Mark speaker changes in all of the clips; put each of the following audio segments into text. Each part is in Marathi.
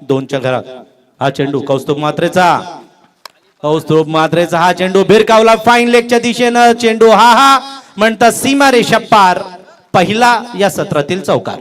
Speaker 1: दोनच्या घरात हा चेंडू कौस्तुभ मात्रेचा हा चेंडू भिरकावला फाईन लेगच्या दिशेनं चेंडू हा म्हणतात सीमारेषा पार पहिला या सत्रातील चौकार.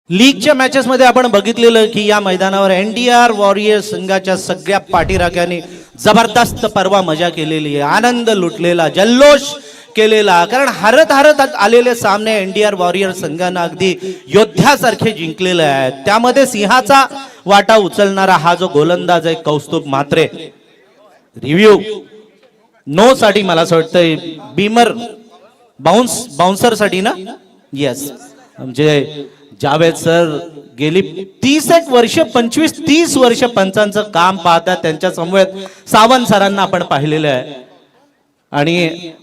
Speaker 1: लीगच्या मॅचेस मध्ये आपण बघितलेलं की या मैदानावर एनडीआर वॉरियर्स संघाच्या सगळ्या पाठीराख्यांनी जबरदस्त परवा मजा केलेली आहे, आनंद लुटलेला, जल्लोष केलेला. कारण हरत आलेले सामने एनडीआर वॉरियर्स संघानं अगदी योद्ध्यासारखे जिंकलेले आहेत. त्यामध्ये सिंहाचा वाटा उचलणारा हा जो गोलंदाज आहे कौस्तुभ मात्रे. रिव्ह्यू नो साठी मला असं वाटतंय बीमर बाउन्सर साठी ना. येस, म्हणजे जावेद सर गेली 30 वर्ष 25-30 वर्ष पंचांचं काम पाहतात. त्यांच्या समवेत सावंत सरांना आपण पाहिलेलं आहे आणि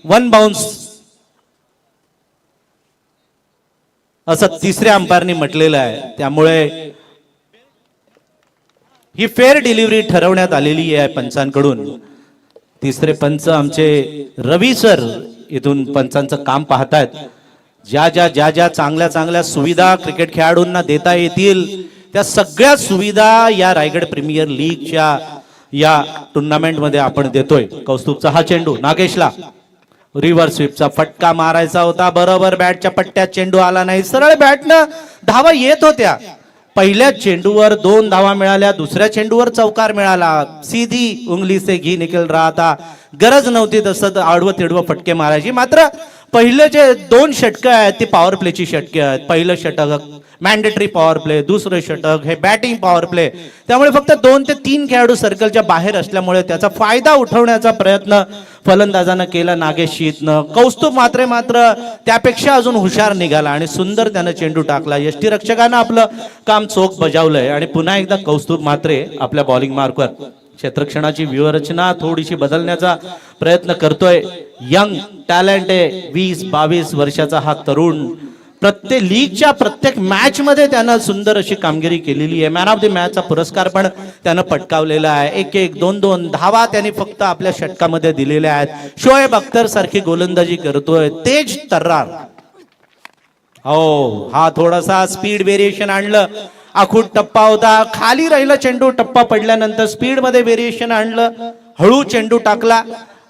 Speaker 1: 1 बाउन्स असं तिसऱ्या अंपायरनी म्हटलेलं आहे. त्यामुळे ही फेअर डिलिव्हरी ठरवण्यात आलेली आहे पंचांकडून. तिसरे पंच आमचे रवी सर इथून पंचांचं काम पाहतायत. ज्या चांगल्या सुविधा क्रिकेट खेळाडूंना देता येतील त्या सगळ्या सुविधा या रायगड प्रीमियर लीगच्या या टुर्नामेंट मध्ये आपण देतोय. कौस्तुभचा हा चेंडू नागेशला रिव्हर्स स्वीपचा फटका मारायचा होता, बरोबर बॅटच्या पट्ट्यात चेंडू आला नाही. सरळ बॅटनं धावा येत होत्या. पहिल्या चेंडूवर 2 धावा मिळाल्या, दुसऱ्या चेंडूवर चौकार मिळाला. सीधी उंगली से घी निकल रहा था. गरज नव्हती तसं आडवं तिडवं फटके मारायची. मात्र पहिले जे 2 षटकं आहेत ती पॉवर प्लेची षटके आहेत. पहिलं षटक मॅन्डेटरी पॉवर प्ले, दुसरं षटक हे बॅटिंग पॉवर प्ले. त्यामुळे फक्त 2 ते 3 खेळाडू सर्कलच्या बाहेर असल्यामुळे त्याचा फायदा उठवण्याचा प्रयत्न फलंदाजानं केला नागेश शीतनं. कौस्तुभ मात्र त्यापेक्षा अजून हुशार निघाला आणि सुंदर त्यानं चेंडू टाकला. यष्टीरक्षकानं आपलं काम चोख बजावलंय आणि पुन्हा एकदा कौस्तुभ मात्रे आपल्या बॉलिंग मार्कवर क्षेत्ररक्षणाची व्यूहरचना थोडीशी बदलण्याचा प्रयत्न करतोय. यंग टॅलेंट आहे, 20-22 वर्षाचा हा तरुण. प्रत्येक लीगच्या प्रत्येक मॅच मध्ये त्यानं सुंदर अशी कामगिरी केलेली आहे. मॅन ऑफ द मॅचचा पुरस्कार पण त्यानं पटकावलेला आहे. 1-1, 2-2 धावा त्याने फक्त आपल्या षटकामध्ये दिलेल्या आहेत. शोएब अख्तर सारखी गोलंदाजी करतोय. तेज तर्रार, हो हा थोडासा स्पीड व्हेरिएशन आणलं. आखूड टप्पा होता, खाली राहिला चेंडू, टप्पा पडल्यानंतर स्पीड मध्ये व्हेरिएशन आणलं, हळू चेंडू टाकला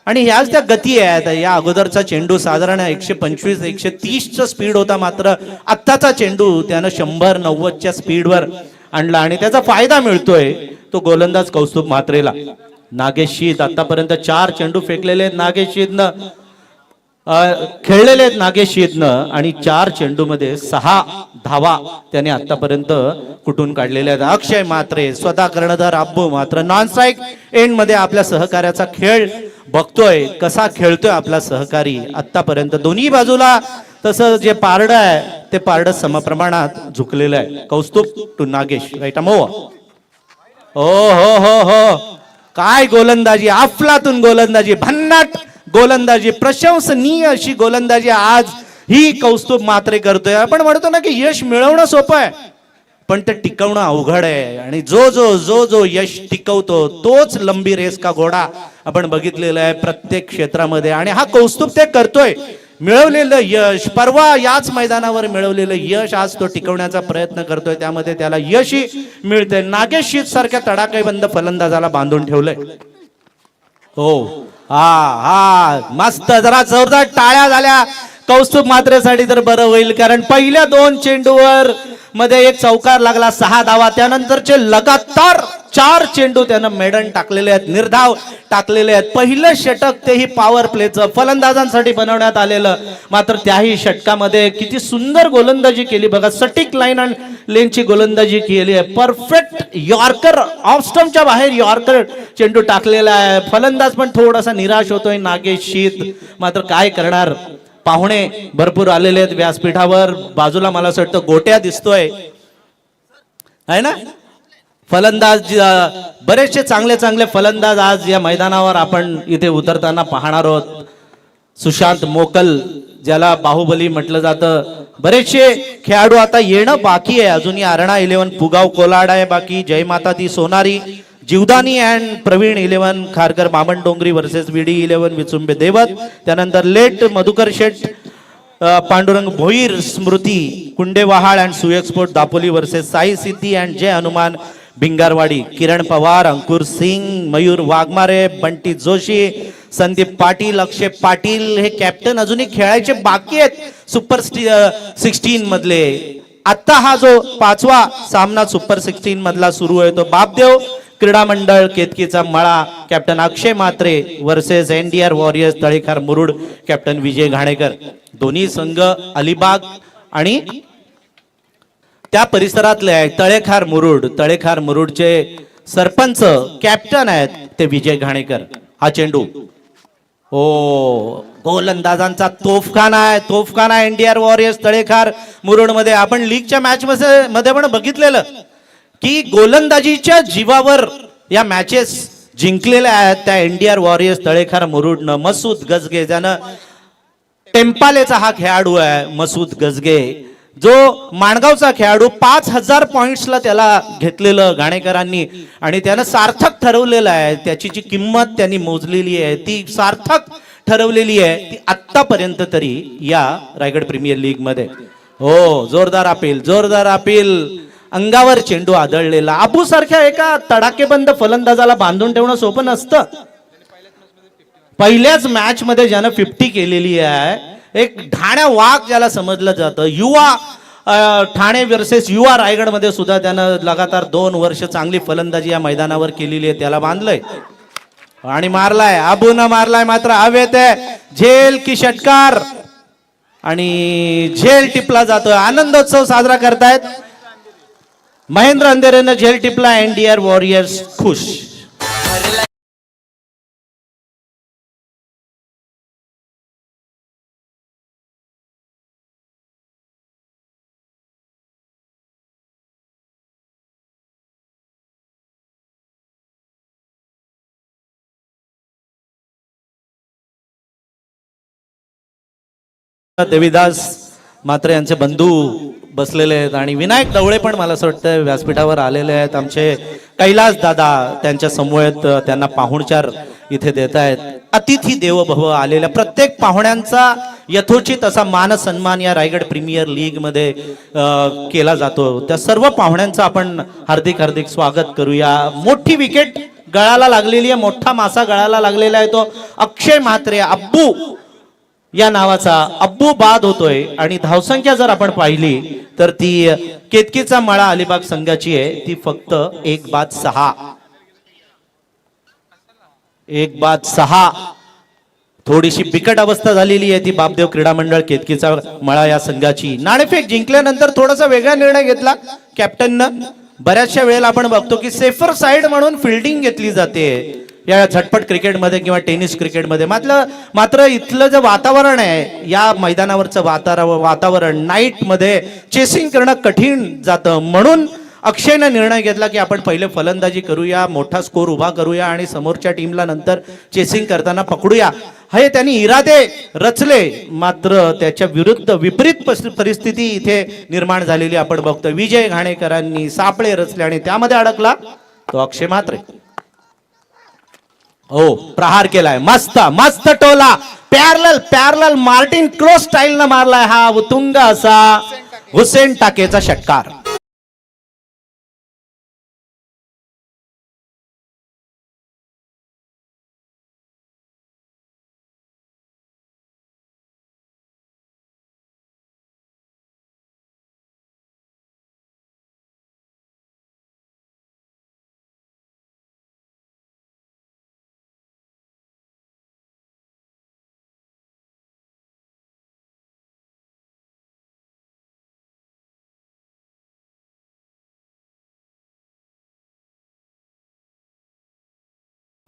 Speaker 1: आणि ह्याच त्या गती आहेत. या अगोदरचा चेंडू साधारण 125-130चा स्पीड होता, मात्र आत्ताचा चेंडू त्यानं 100-90च्या स्पीडवर आणला आणि त्याचा फायदा मिळतोय तो गोलंदाज कौस्तुभ मात्रेला. नागेश शीत आतापर्यंत 4 चेंडू फेकलेले आहेत नागेश शीतनं, खेळलेले आहेत नागेश शीतनं आणि 4 चेंडू मध्ये 6 धावा त्याने आतापर्यंत कुठून काढलेल्या आहेत. अक्षय मात्रे स्वतः कर्णधार अब्बू मात्र नॉन स्ट्राईक एंड मध्ये आपल्या सहकार्याचा खेळ बघतोय. कसा खेळतोय आपला सहकारी आतापर्यंत दोन्ही बाजूला. तसं जे पारडं आहे ते पारडं समप्रमाणात झुकलेलं आहे. कौस्तुभ टू नागेश, राईट अमो. हो काय गोलंदाजी, अफलातून गोलंदाजी, भन्नाट गोलंदाजी, प्रशंसनीय अशी गोलंदाजी आज ही कौस्तुभ मात्रे करतोय. आपण म्हणतो ना की यश मिळवणं सोपं आहे पण ते टिकवणं अवघड आहे आणि जो यश टिकवतो तोच लंबी रेस का घोडा आपण बघितलेला आहे प्रत्येक क्षेत्रामध्ये आणि हा कौस्तुभ ते करतोय. मिळवलेलं यश, परवा याच मैदानावर मिळवलेलं यश आज तो टिकवण्याचा प्रयत्न करतोय. त्यामध्ये त्याला यशही मिळते. नागेश शीत सारख्या तडाखेबंद फलंदाजाला बांधून ठेवलंय. हो हा मस्त, जरा जोरदार टाळ्या झाल्या कौस्तुभ मात्रेसाठी तर बरं होईल. कारण पहिल्या 2 चेंडूवर मध्ये एक चौकार लागला, 6 धावा. त्यानंतरचे लगातार 4 चेंडू त्यानं मेडन टाकलेले आहेत, निर्धाव टाकलेले आहेत. पहिलं षटक तेही पॉवर प्लेचं फलंदाजांसाठी बनवण्यात आलेलं, मात्र त्याही षटकामध्ये किती सुंदर गोलंदाजी केली बघा. सटीक लाईन आणि लेनची गोलंदाजी केली आहे. परफेक्ट यॉर्कर, ऑफ स्टंपच्या बाहेर यॉर्कर चेंडू टाकलेला आहे. फलंदाज पण थोडासा निराश होतोय नागेश शीत, मात्र काय करणार. पाहुणे भरपूर आलेले आहेत व्यासपीठावर. बाजूला मला असं वाटतं गोट्या दिसतोय आहे ना. फलंदाज बरेचसे चांगले फलंदाज आज या मैदानावर आपण इथे उतरताना पाहणार आहोत. सुशांत मोकल ज्याला बाहुबली म्हटलं जातं. बरेचसे खेळाडू आता येणं बाकी आहे. अजूनही आरणा 11 पुगाव कोलाड आहे बाकी. जय माता दी सोनारी जीवदानी अँड प्रवीण 11 खारकर बामण डोंगरी वर्सेस विडी 11 विचुंबे देवत. त्यानंतर लेट मधुकर शेठ पांडुरंग भोईर स्मृती कुंडेवहाळ अँड सुएक्सपोर्ट दापोली वर्सेस साई सिद्धी अँड जय हनुमान भिंगारवाडी. किरण पवार, अंकुर सिंग, मयूर वाघमारे, बंटी जोशी, संदीप पाटील, अक्षय पाटील हे कॅप्टन अजूनही खेळायचे बाकी आहेत सुपर 16 मधले. आता हा जो 5वा सामना सुपर 16 मधला सुरू आहे तो बापदेव क्रीडा मंडळ केतकीचा मळा captain Akshay Mhatre versus NDR warriors Talekhar Murud captain Vijay Ghanekar. दोन्ही संघ अलिबाग आणि त्या परिसरातले आहेत. तळेखार मुरुड, तळेखार मुरुडचे सरपंच कॅप्टन आहेत ते विजय घाणेकर. हा चेंडू हो गोलंदाजांचा तोफखाना आहे. तोफखाना एनडीआर वॉरियर्स तळेखार मुरुड मध्ये. आपण लीगच्या मॅच मध्ये पण बघितलेलं की गोलंदाजीच्या जीवावर या मॅचेस जिंकलेल्या आहेत त्या एनडीआर वॉरियर्स तळेखार मुरुडनं. मसूद गजगे ज्यानं टेम्पालेचा हा खेळाडू आहे मसूद गजगे जो माणगावचा खेळाडू 5000 पॉइंट्सला त्याला घेतलेलं घाणेकरांनी आणि त्यानं सार्थक ठरवलेलं आहे. त्याची जी किंमत त्यांनी मोजलेली आहे ती सार्थक ठरवलेली आहे ती आतापर्यंत तरी या रायगड प्रीमियर लीग मध्ये. हो जोरदार अपील, जोरदार अपील. अंगावर चेंडू आदळलेला. अबू सारख्या एका तडाकेबंद फलंदाजाला बांधून ठेवणं सोपं नसतं. पहिल्याच मॅच मध्ये ज्यानं 50 केलेली आहे एक ठाण्या वाघ ज्याला समजलं जातं. युवा ठाणे वर्सेस युवा रायगड मध्ये सुद्धा त्यानं लगातार 2 वर्ष चांगली फलंदाजी या मैदानावर केलेली आहे. त्याला बांधलंय आणि मारलाय. अबून मारलाय मात्र हवेत आहे. झेल की षटकार आणि झेल टिपला जातोय. आनंदोत्सव साजरा करतायत. महेंद्र अंधेरेनं झेल टिपला. एनडीआर वॉरियर्स खुश. देवीदास मात्र यांचे बंधू बसलेले आहेत आणि विनायक ढवळे पण मला असं वाटतं व्यासपीठावर आलेले आहेत. आमचे कैलास दादा त्यांच्या समवेत त्यांना पाहुणचार इथे देत आहेत. अतिथी देव भव आलेल्या प्रत्येक पाहुण्यांचा यथोचित असा मान सन्मान या रायगड प्रीमियर लीग मध्ये केला जातो. त्या सर्व पाहुण्यांचा आपण हार्दिक हार्दिक स्वागत करूया. मोठी विकेट गळाला लागलेली आहे. मोठा मासा गळाला लागलेला आहे तो अक्षय म्हात्रे अब्बू या नावाचा अब्बू बाद होतोय आणि धावसंख्या जर आपण पाहिली तर ती केतकीचा मळा अलिबाग संघाची आहे. ती फक्त 1-6. 1-6. थोडीशी बिकट अवस्था झालेली आहे ती बापदेव क्रीडा मंडळ केतकीचा मळा या संघाची. नाणेफेक जिंकल्यानंतर थोडासा वेगळा निर्णय घेतला कॅप्टननं. बऱ्याचशा वेळेला आपण बघतो की सेफर साइड म्हणून फिल्डिंग घेतली जाते या झटपट क्रिकेटमध्ये किंवा टेनिस क्रिकेटमध्ये. मात्र इथलं जे वातावरण आहे या मैदानावरचं वातावरण नाईट मध्ये चेसिंग करणं कठीण जातं. म्हणून अक्षयने निर्णय घेतला की आपण पहिले फलंदाजी करूया, मोठा स्कोर उभा करूया आणि समोरच्या टीमला नंतर चेसिंग करताना पकडूया. हे त्यांनी इरादे रचले मात्र त्याच्या विरुद्ध विपरीत परिस्थिती इथे निर्माण झालेली आपण बघतो. विजय घाणेकरांनी सापळे रचले आणि त्यामध्ये अडकला तो अक्षय म्हात्रे. हो प्रहार केलाय. मस्त मस्त टोला. पॅरलल मार्टिन क्रोस स्टाईल न मारलाय हा उतुंग असा हुसेन टाकेचा षटकार.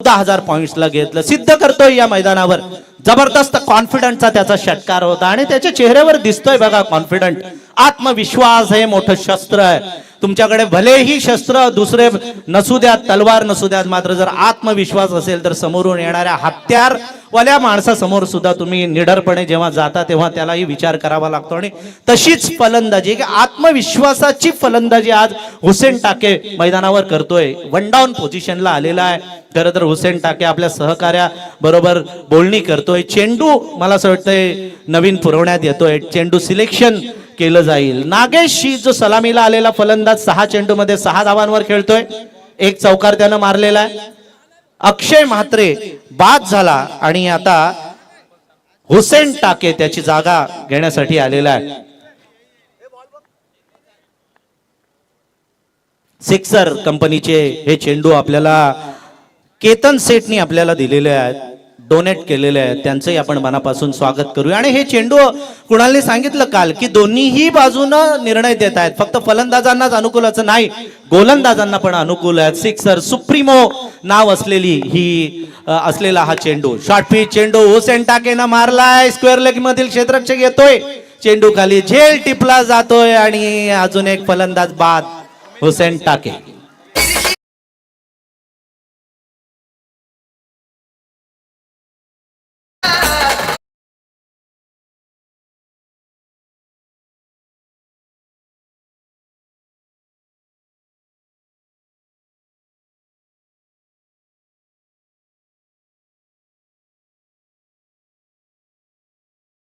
Speaker 1: हजार पॉइंट्सला घेतलं. सिद्ध करतोय या मैदानावर. जबरदस्त कॉन्फिडंटचा त्याचा षटकार होता आणि त्याच्या चेहऱ्यावर दिसतोय बघा कॉन्फिडंट. आत्मविश्वास हे मोठं शस्त्र आहे. तुमच्याकडे भलेही शस्त्र दुसरे नसू द्यात, तलवार नसू द्यात, मात्र जर आत्मविश्वास असेल तर समोरून येणाऱ्या हत्यारवाल्या माणसासमोर सुद्धा तुम्ही निडरपणे जेव्हा जाता तेव्हा त्यालाही विचार करावा लागतो. आणि तशीच फलंदाजी, आत्मविश्वासाची फलंदाजी आज हुसेन टाके मैदानावर करतोय. वन डाऊन पोझिशनला आलेला आहे. खरं तर हुसेन टाके आपल्या सहकार्याबरोबर बोलणी करतोय. चेंडू मला असं वाटतंय नवीन पुरवण्यात येतोय, चेंडू सिलेक्शन केलं जाईल. नागेशशी जो सलामीला आलेला फलंदाज 6 चेंडूमध्ये 6 धावांवर खेळतोय. 1 चौकार त्यानं मारलेला आहे. अक्षय म्हात्रे बाद झाला आणि आता हुसेन टाके त्याची जागा घेण्यासाठी आलेला आहे. सिक्सर कंपनीचे हे चेंडू आपल्याला केतन सेठनी आपल्याला दिलेले आहेत, डोनेट केलेले आहेत. त्यांचंही आपण मनापासून स्वागत करूया. आणि हे चेंडू कुणालने सांगितलं काल की दोन्हीही बाजूनं निर्णय देत आहेत, फक्त फलंदाजांनाच अनुकूलाचं नाही, गोलंदाजांना पण अनुकूल आहेत. सिक्सर सुप्रीमो नाव असलेला हा चेंडू, शॉर्ट पिच चेंडू हुसेन टाकेनं मारलाय. स्क्वेअर लेग मधील क्षेत्ररक्षक येतोय, चेंडू खाली झेल टिपला जातोय आणि अजून एक फलंदाज बाद, हुसेन टाके.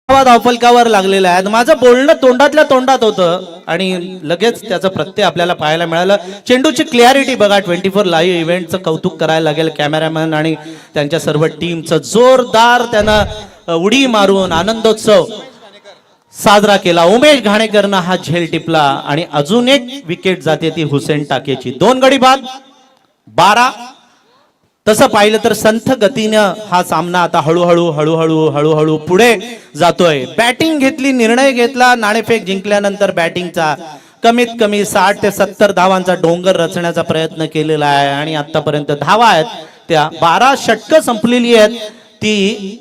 Speaker 1: धावफलकावर लागलेला आहे. माझं बोलणं तोंडातल्या तोंडात होतं आणि लगेच त्याचा प्रत्यय आपल्याला पाहायला मिळालं. चेंडूची क्लॅरिटी बघा. 24 लाईव्ह इव्हेंटचं कौतुक करायला लागेल कॅमेरामॅन आणि त्यांच्या सर्व टीमचं. जोरदार त्यानं उडी मारून आनंदोत्सव साजरा केला. उमेश घाणेकरनं हा झेल टिपला आणि अजून एक विकेट जाते ती हुसेन टाकेची. 2 गडी बाद 12. तसं पाहिलं तर संथ गतीनं हा सामना आता हळूहळू पुढे जातोय. बॅटिंग घेतली, निर्णय घेतला. नाणेफेक जिंकल्यानंतर बॅटिंगचा कमीत कमी 60 ते 70 धावांचा डोंगर रचण्याचा प्रयत्न केलेला आहे आणि आतापर्यंत धावा आहेत त्या 12 षटकं संपलेली आहेत ती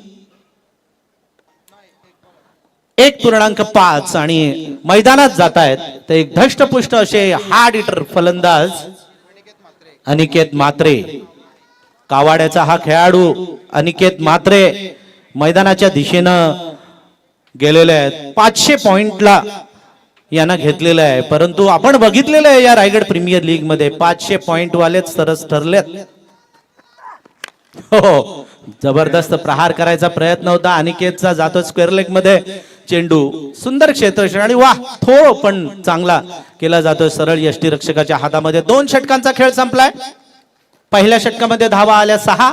Speaker 1: 1.5 आणि मैदानात जात आहेत. तर एक धष्टपुष्ट असे हार्ड हिटर फलंदाज अनिकेत म्हात्रे, कावाड्याचा हा खेळाडू अनिकेत म्हात्रे मैदानाच्या दिशेनं गेलेले आहेत. 500 पॉइंटला यांना घेतलेलं आहे. परंतु आपण बघितलेलं आहे या रायगड प्रीमियर लीग मध्ये 500 पॉइंट वालेच सरस ठरलेत. हो, जबरदस्त प्रहार करायचा प्रयत्न होता अनिकेतचा. जातो स्क्वेअर लेग मध्ये चेंडू, सुंदर क्षेत्ररक्षण आणि वाह, थोडं पण चांगला केला जातोय सरळ यष्टीरक्षकाच्या हातामध्ये. 2 षटकांचा खेळ संपलाय. पहिल्या षटकामध्ये धावा आल्या 6,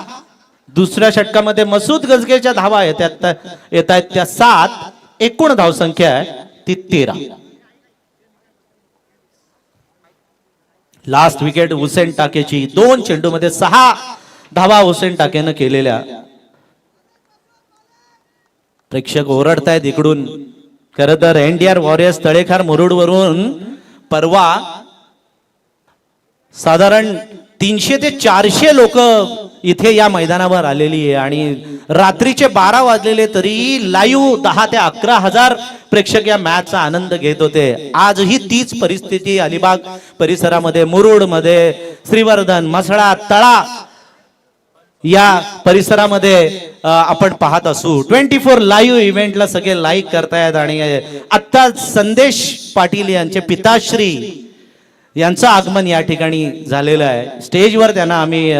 Speaker 1: दुसऱ्या षटकामध्ये मसूद गजगेच्या धावा येत आहेत त्या 7. एकूण धावसंख्या आहे ती 13. लास्ट विकेट हुसेन टाकेची. 2 चेंडूमध्ये 6 धावा हुसेन टाकेनं केलेल्या. प्रेक्षक ओरडतायत इकडून. खरं तर एनडीआर वॉरियर्स तळेखार मुरुड वरून परवा साधारण 300 ते 400 लोक इथे या मैदानावर आलेली आहे आणि रात्रीचे 12 वाजलेले तरी लाईव्ह 10 ते 11 हजार प्रेक्षक या मॅचचा आनंद घेत होते. आजही तीच परिस्थिती अलिबाग परिसरामध्ये, मुरुड मध्ये, श्रीवर्धन, म्हसळा, तळा या परिसरामध्ये आपण पाहत असू. 24 लाईव्ह इव्हेंटला सगळे लाईक करतायत आणि आता संदेश पाटील यांचे पिताश्री यांचं आगमन या ठिकाणी झालेलं आहे. स्टेजवर त्यांना आम्ही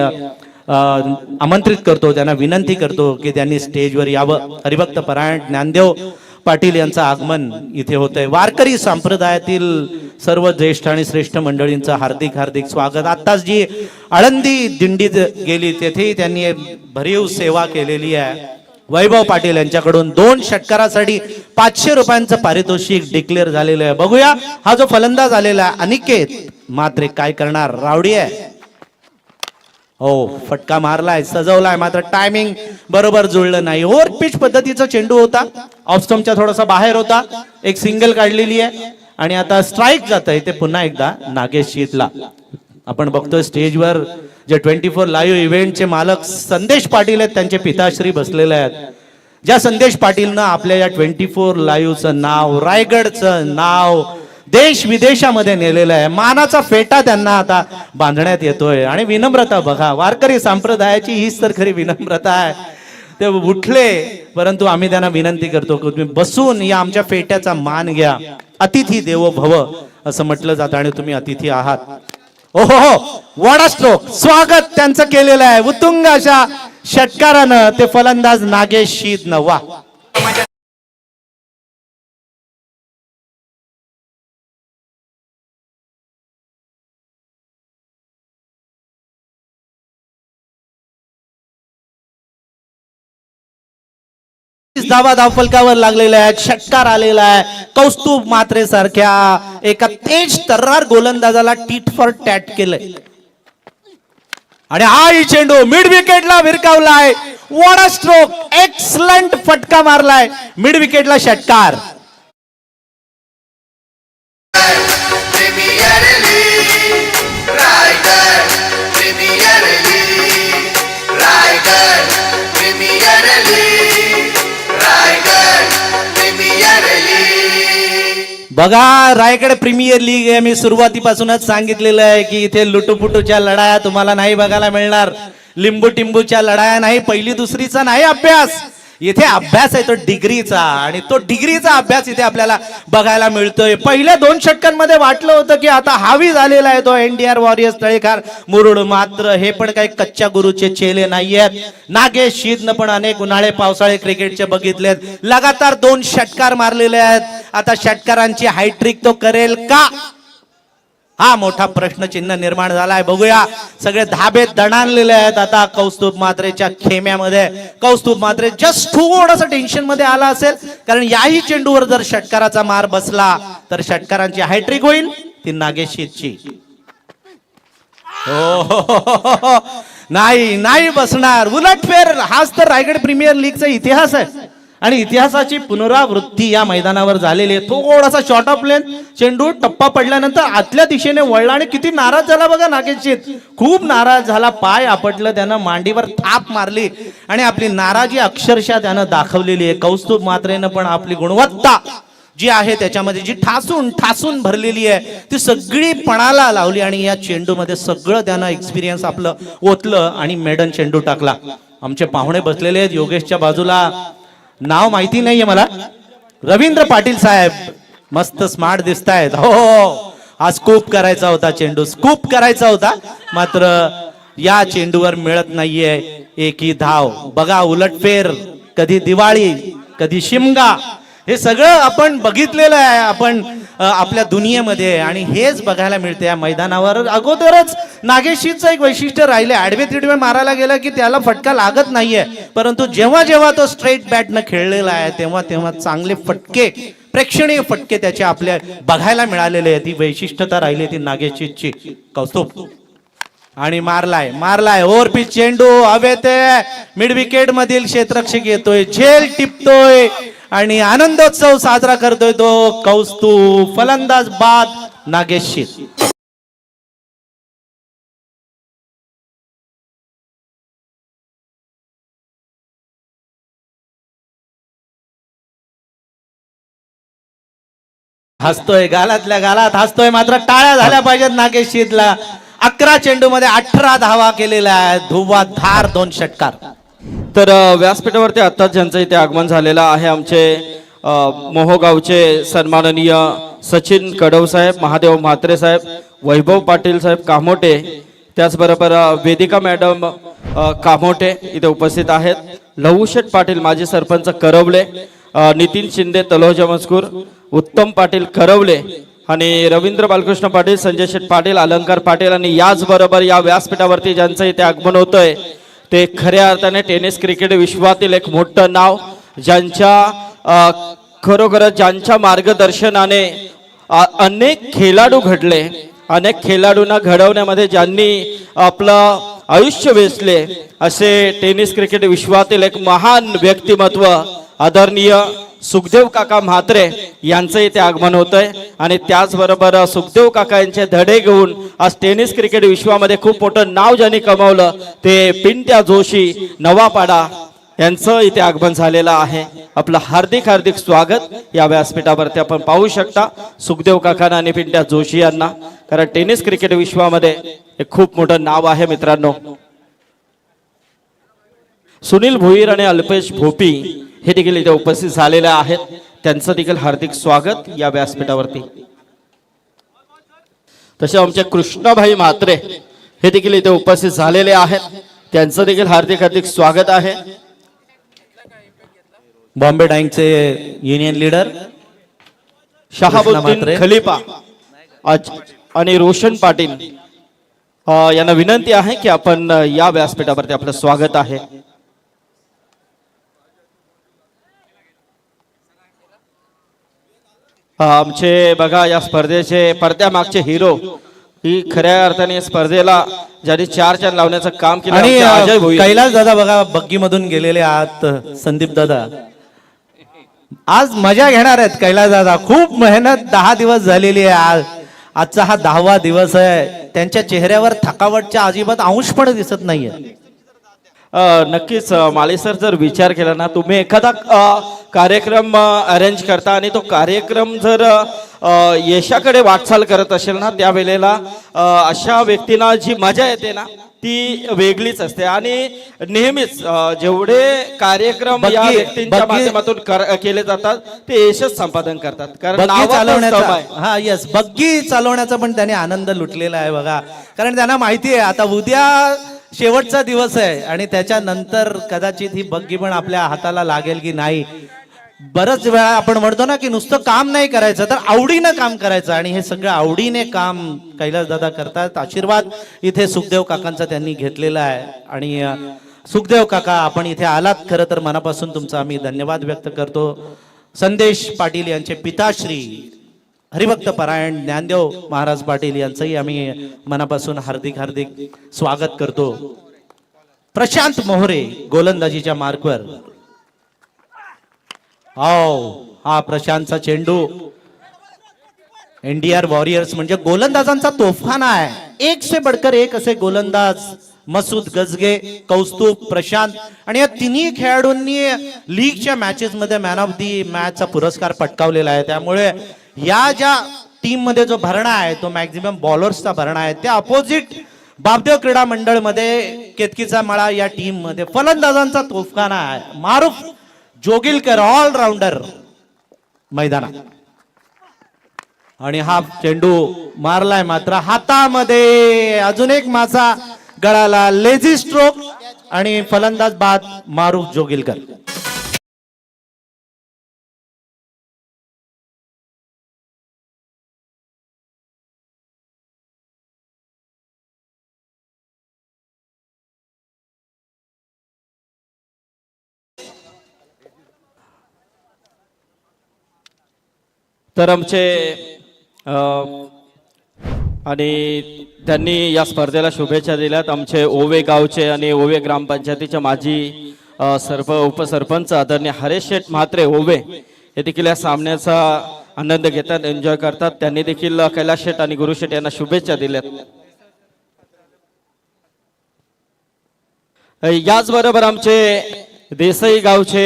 Speaker 1: आमंत्रित करतो, त्यांना विनंती करतो की त्यांनी स्टेजवर यावं. हरिभक्त परायण ज्ञानदेव पाटील यांचं आगमन इथे होतंय. वारकरी संप्रदायातील सर्व ज्येष्ठ आणि श्रेष्ठ मंडळींचं हार्दिक हार्दिक स्वागत. आत्ताच जी आळंदी दिंडीत गेली तेथेही त्यांनी भरीव सेवा केलेली आहे. वैभव पाटील यांच्याकडून 2 षटकारासाठी 500 रुपयांचं पारितोषिक डिक्लेअर झालेलं आहे. बघूया हा जो फलंदाज आलेला आहे अनिकेत म्हात्रे काय करणार. रावडी आहे, हो, फटका मारलाय, सजवलाय, मात्र टायमिंग बरोबर जुळलं नाही. ओव्हर पिच पद्धतीचा चेंडू होता, ऑफ स्टंपच्या थोडासा बाहेर होता. एक सिंगल काढलेली आहे आणि आता स्ट्राईक जात आहे ते पुन्हा एकदा नागेश शीतला. आपण बघतोय स्टेजवर जे 24 लाईव्ह इव्हेंटचे मालक संदेश पाटील आहेत त्यांचे पिताश्री बसलेले आहेत. ज्या संदेश पाटीलनं आपल्या या 24 लाईव्हचं नाव, रायगडचं नाव देश विदेशामध्ये नेलेलं आहे. मानाचा फेटा त्यांना आता बांधण्यात येतोय. आणि विनम्रता बघा, वारकरी संप्रदायाची हीच तर खरी विनम्रता आहे. ते उठले, परंतु आम्ही त्यांना विनंती करतो की तुम्ही बसून या आमच्या फेट्याचा मान घ्या. अतिथी देवो भव असं म्हटलं जातं आणि तुम्ही अतिथी आहात. ओहो हो, वॉट अ स्ट्रोक, स्वागत त्यांचं केलेलं आहे उत्तुंग अशा षटकारानं. ते फलंदाज नागेश शीद नवा. धावा धावफलकावर लागलेल्या आहेत. षटकार आलेला आहे. कौस्तुभ मात्रे सारख्या एका तेज तर्रार गोलंदाजाला टीट फॉर टॅट केलंय. आणि हा चेंडू मिड विकेटला भिरकावलाय. व्हॉट अ स्ट्रोक, एक्सलंट फटका मारलाय मिड विकेटला षटकार. बघा, रायगड प्रीमियर लीग आहे. मी सुरुवातीपासूनच सांगितलेलं आहे की इथे लुटुपुटूच्या लढाया तुम्हाला नाही बघायला मिळणार. लिंबू टिंबूच्या लढाया नाही, पहिली दुसरीचा नाही अभ्यास. इथे अभ्यास आहे तो डिग्रीचा, आणि तो डिग्रीचा अभ्यास इथे आपल्याला बघायला मिळतोय. पहिल्या 2 षटकांमध्ये वाटलं होतं की आता हावी झालेला आहे तो एनडीआर वॉरियर्स तळेखार मुरुड. मात्र हे पण काही कच्च्या गुरुचे चेले नाहीयेत. नागेश शीदनं पण अनेक उन्हाळे पावसाळे क्रिकेटचे बघितलेत. लगातार 2 षटकार मारलेले आहेत. आता षटकारांची हायट्रिक तो करेल का, हा मोठा प्रश्नचिन्ह निर्माण झालाय. बघूया, सगळे धाबे दणाणलेले आहेत आता कौस्तुभ मात्रेच्या खेम्यामध्ये. कौस्तुभ मात्रे जस्ट थोडंसं टेन्शन मध्ये आला असेल, कारण याही चेंडूवर जर षटकाराचा मार बसला तर षटकारांची हॅट्रिक होईल, ती नागेशीची. हो, नाही बसणार. उलटफेर हाच तर रायगड प्रीमियर लीगचा इतिहास आहे. आणि इतिहासाची पुनरावृत्ती या मैदानावर झालेली आहे. थोडासा शॉर्ट ऑफ लेंथ चेंडू टप्पा पडल्यानंतर आतल्या दिशेने वळला आणि किती नाराज झाला बघा नागेश. खूप नाराज झाला. पाय आपटलं त्यानं, मांडीवर थाप मारली आणि आपली नाराजी अक्षरशः त्यानं दाखवलेली आहे. कौस्तुभ मात्रेनं पण आपली गुणवत्ता जी आहे त्याच्यामध्ये जी ठासून भरलेली आहे ती सगळी पणाला लावली. आणि या चेंडूमध्ये सगळं त्यानं एक्सपिरियन्स आपलं ओतलं आणि मेडन चेंडू टाकला. आमचे पाहुणे बसलेले आहेत योगेशच्या बाजूला. नाव माहिती नाहीये मला. रवींद्र पाटील साहेब मस्त स्मार्ट दिसतायत. हो, हा स्कूप करायचा होता चेंडू, स्कूप करायचा होता, मात्र या चेंडूवर मिळत नाहीये एकही धाव. बघा, उलटफेर, कधी दिवाळी, कधी शिमगा, हे सगळं आपण बघितलेलं आहे आपण आपल्या दुनियेमध्ये. आणि हेच बघायला मिळते या मैदानावर. अगोदरच नागेशीचं एक वैशिष्ट्य राहिले, आडवे तिडवे मारायला गेलं की त्याला फटका लागत नाहीये, परंतु जेव्हा जेव्हा तो स्ट्रेट बॅटनं खेळलेला आहे तेव्हा चांगले फटके, प्रेक्षणीय फटके त्याचे आपल्या बघायला मिळालेले आहेत. ती वैशिष्ट्यता राहिली ती नागेशीची. कौस्तुभ आणि मारलाय ओव्हर पिच चेंडू हवेत. मिड विकेट मधील क्षेत्ररक्षक येतोय, झेल टिपतोय आणि आनंदोत्सव साजरा करतोय तो कौस्तुभ. फलंदाज बाद नागेश शीद. हसतोय, गालातल्या गालात हसतोय, मात्र टाळ्या झाल्या पाहिजेत नागेश शीदला. 11 चेंडू मध्ये 18 धावा केलेल्या आहेत. धुवाधार 2 षटकार.
Speaker 2: तर व्यासपीठावरती आता ज्यांचं इथे आगमन झालेलं आहे आमचे मोहोगावचे सन्माननीय सचिन कडव साहेब, महादेव म्हात्रे साहेब, वैभव पाटील साहेब कामोटे, त्याचबरोबर वेदिका मॅडम कामोटे इथे उपस्थित आहेत. लहूशेठ पाटील माजी सरपंच करवले, नितीन शिंदे तलोजा मजकूर, उत्तम पाटील करवले आणि रवींद्र बालकृष्ण पाटील, संजय शेठ पाटील, अलंकार पाटील. आणि याचबरोबर या व्यासपीठावरती ज्यांचं इथे आगमन होतंय ते खऱ्या अर्थाने टेनिस क्रिकेट विश्वातील एक मोठं नाव, ज्यांच्या खरोखरच ज्यांच्या मार्गदर्शनाने अनेक खेळाडू घडले, अनेक खेळाडूंना घडवण्यामध्ये ज्यांनी आपलं आयुष्य वेचले, असे टेनिस क्रिकेट विश्वातील एक महान व्यक्तिमत्व आदरणीय सुखदेव काका म्हात्रे यांचं इथे आगमन होतंय. आणि त्याचबरोबर सुखदेव काका यांचे धडे घेऊन आज टेनिस क्रिकेट विश्वामध्ये खूप मोठं नाव ज्यांनी कमावलं ते पिंट्या जोशी नवापाडा यांचं इथे आगमन झालेलं आहे. आपलं हार्दिक हार्दिक स्वागत या व्यासपीठावरती आपण पाहू शकता सुखदेव काकांना आणि पिंट्या जोशी यांना. कारण टेनिस क्रिकेट विश्वामध्ये एक खूप मोठं नाव आहे मित्रांनो. सुनील भोईर आणि अल्पेश भोपी हे देखील इथे उपस्थित झालेले आहेत. त्यांचं देखील हार्दिक स्वागत या व्यासपीठावरती. तसे आमचे कृष्णाभाई म्हात्रे हे देखील इथे उपस्थित झालेले आहेत. त्यांचं देखील हार्दिक हार्दिक स्वागत आहे.
Speaker 1: बॉम्बे डाईंगचे युनियन लीडर
Speaker 2: शहाबुद्दीन
Speaker 1: म्हात्रे.
Speaker 2: खलिफा आणि रोशन पाटील यांना विनंती आहे की आपण या व्यासपीठावरती आपलं स्वागत आहे. आमचे बघा या स्पर्धेचे पडद्यामागचे हिरो ही खऱ्या अर्थाने स्पर्धेला ज्यांनी 4 चार लावण्याचं काम केलं
Speaker 1: आणि
Speaker 2: आमचे अजय भोईर.
Speaker 1: कैलास दादा बघा बग्गी मधून गेलेले आहात. संदीप दादा आज मजा घेणार आहेत. कैलास दादा खूप मेहनत 10 दिवस झालेली आहे. आजचा हा 10वा दिवस आहे. त्यांच्या चेहऱ्यावर थकावटच्या अजिबात अंश पण दिसत नाहीये.
Speaker 2: नक्कीच माळी सर जर विचार केला ना तुम्ही एखादा कार्यक्रम अरेंज करता आणि तो कार्यक्रम जर यशाकडे वाटचाल करत असेल ना त्यावेळेला अशा व्यक्तींना जी मजा येते ना ती वेगळीच असते. आणि नेहमीच जेवढे कार्यक्रम या व्यक्तींच्या माध्यमातून केले जातात ते यशच संपादन करतात. कारण
Speaker 1: बग्गी
Speaker 2: नावातच दम
Speaker 1: चालवण्याचा
Speaker 2: आहे.
Speaker 1: हा यस बग्गी चालवण्याचा पण त्याने आनंद लुटलेला आहे बघा. कारण त्यांना माहिती आहे आता उद्या शेवटचा दिवस आहे आणि त्याच्यानंतर कदाचित ही बग्गी पण आपल्या हाताला लागेल की नाही. बरच वेळा आपण म्हणतो ना की नुसतं काम नाही करायचं तर आवडीनं काम करायचं आणि हे सगळं आवडीने काम कैलास दादा करतात. आशीर्वाद इथे सुखदेव काकांचा त्यांनी घेतलेला आहे. आणि सुखदेव काका आपण इथे आलात खरं तर मनापासून तुमचा आम्ही धन्यवाद व्यक्त करतो. संदेश पाटील यांचे पिताश्री हरिभक्त परायण ज्ञानदेव महाराज पाटील यांचंही आम्ही मनापासून हार्दिक हार्दिक स्वागत करतो. प्रशांत मोहरे गोलंदाजीच्या मार्कवर. हा प्रशांतचा चेंडू. एनडीआर वॉरियर्स म्हणजे गोलंदाजांचा तोफखाना आहे. एक से बढ़कर एक असे गोलंदाज मसूद गजगे, कौस्तुभ, प्रशांत आणि या तिन्ही खेळाडूंनी लीगच्या मॅचेस मध्ये मॅन ऑफ दी मॅचचा पुरस्कार पटकावलेला आहे. त्यामुळे या ज्या टीम मध्ये जो भरणा आहे तो मॅक्झिमम बॉलर्सचा भरणा आहे. त्या अपोजिट बापदेव क्रीडा मंडळ मध्ये केतकीचा मळा या टीम मध्ये फलंदाजांचा तोफखाना आहे. मारुफ जोगिलकर ऑलराऊंडर मैदानात. आणि हा चेंडू मारलाय मात्र हातामध्ये. अजून एक मासा गळाला. लेझी स्ट्रोक आणि फलंदाज बाद मारुफ जोगिलकर.
Speaker 2: तर आमचे आणि त्यांनी या स्पर्धेला शुभेच्छा दिल्यात आमचे ओवे गावचे आणि ओवे ग्रामपंचायतीचे माजी उपसरपंच आदरणीय हरेश शेठ म्हात्रे ओवे हे देखील या सामन्याचा आनंद घेतात, एन्जॉय करतात. त्यांनी देखील कैलास शेठ आणि गुरु शेठ यांना शुभेच्छा दिल्यात. याचबरोबर आमचे देसाई गावचे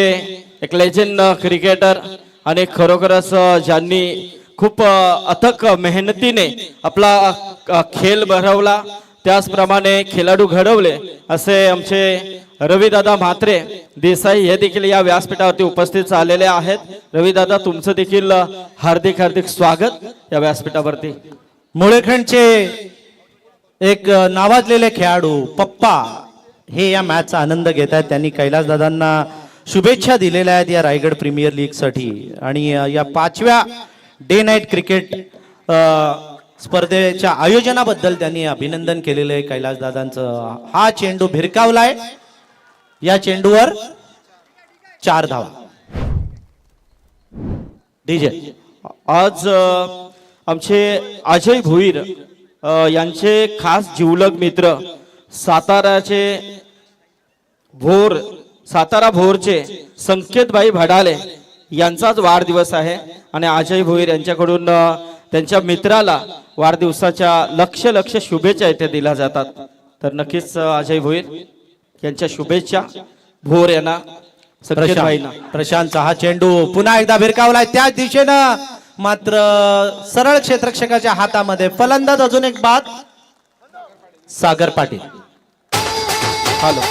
Speaker 2: एक लेजेंड क्रिकेटर आणि खरोखरच ज्यांनी खूप अथक मेहनतीने आपला खेळ भरवला त्याचप्रमाणे खेळाडू घडवले असे आमचे रविदादा म्हात्रे देसाई हे देखील या व्यासपीठावरती उपस्थित झालेले आहेत. रविदादा तुमचं देखील हार्दिक हार्दिक स्वागत या व्यासपीठावरती.
Speaker 1: मुळेखंडचे एक नावाजलेले खेळाडू पप्पा हे या मॅचचा आनंद घेत आहेत. त्यांनी कैलास दादांना शुभेच्छा दिलेल्या आहेत या रायगड प्रीमियर लीग साठी. आणि या 5व्या डे नाईट क्रिकेट स्पर्धेच्या आयोजनाबद्दल त्यांनी अभिनंदन केलेलं आहे कैलास दादांचं. हा चेंडू भिरकावलाय. या चेंडूवर 4 धावा. डीजे
Speaker 2: आज आमचे अजय भोईर यांचे खास जिवलग मित्र सातारा भोरचे संकेतबाई भडाले यांचाच वाढदिवस आहे आणि अजय भोईर यांच्याकडून त्यांच्या मित्राला वाढदिवसाच्या लक्ष शुभेच्छा इथे दिल्या जातात. तर नक्कीच अजय भोईर यांच्या शुभेच्छा भोर यांना संकेत भाईना.
Speaker 1: प्रशांतचा हा चेंडू पुन्हा एकदा भिरकावलाय त्याच दिशेनं, मात्र सरळ क्षेत्ररक्षकाच्या हातामध्ये. फलंदाज अजून एक बाद सागर पाटील.
Speaker 2: हॅलो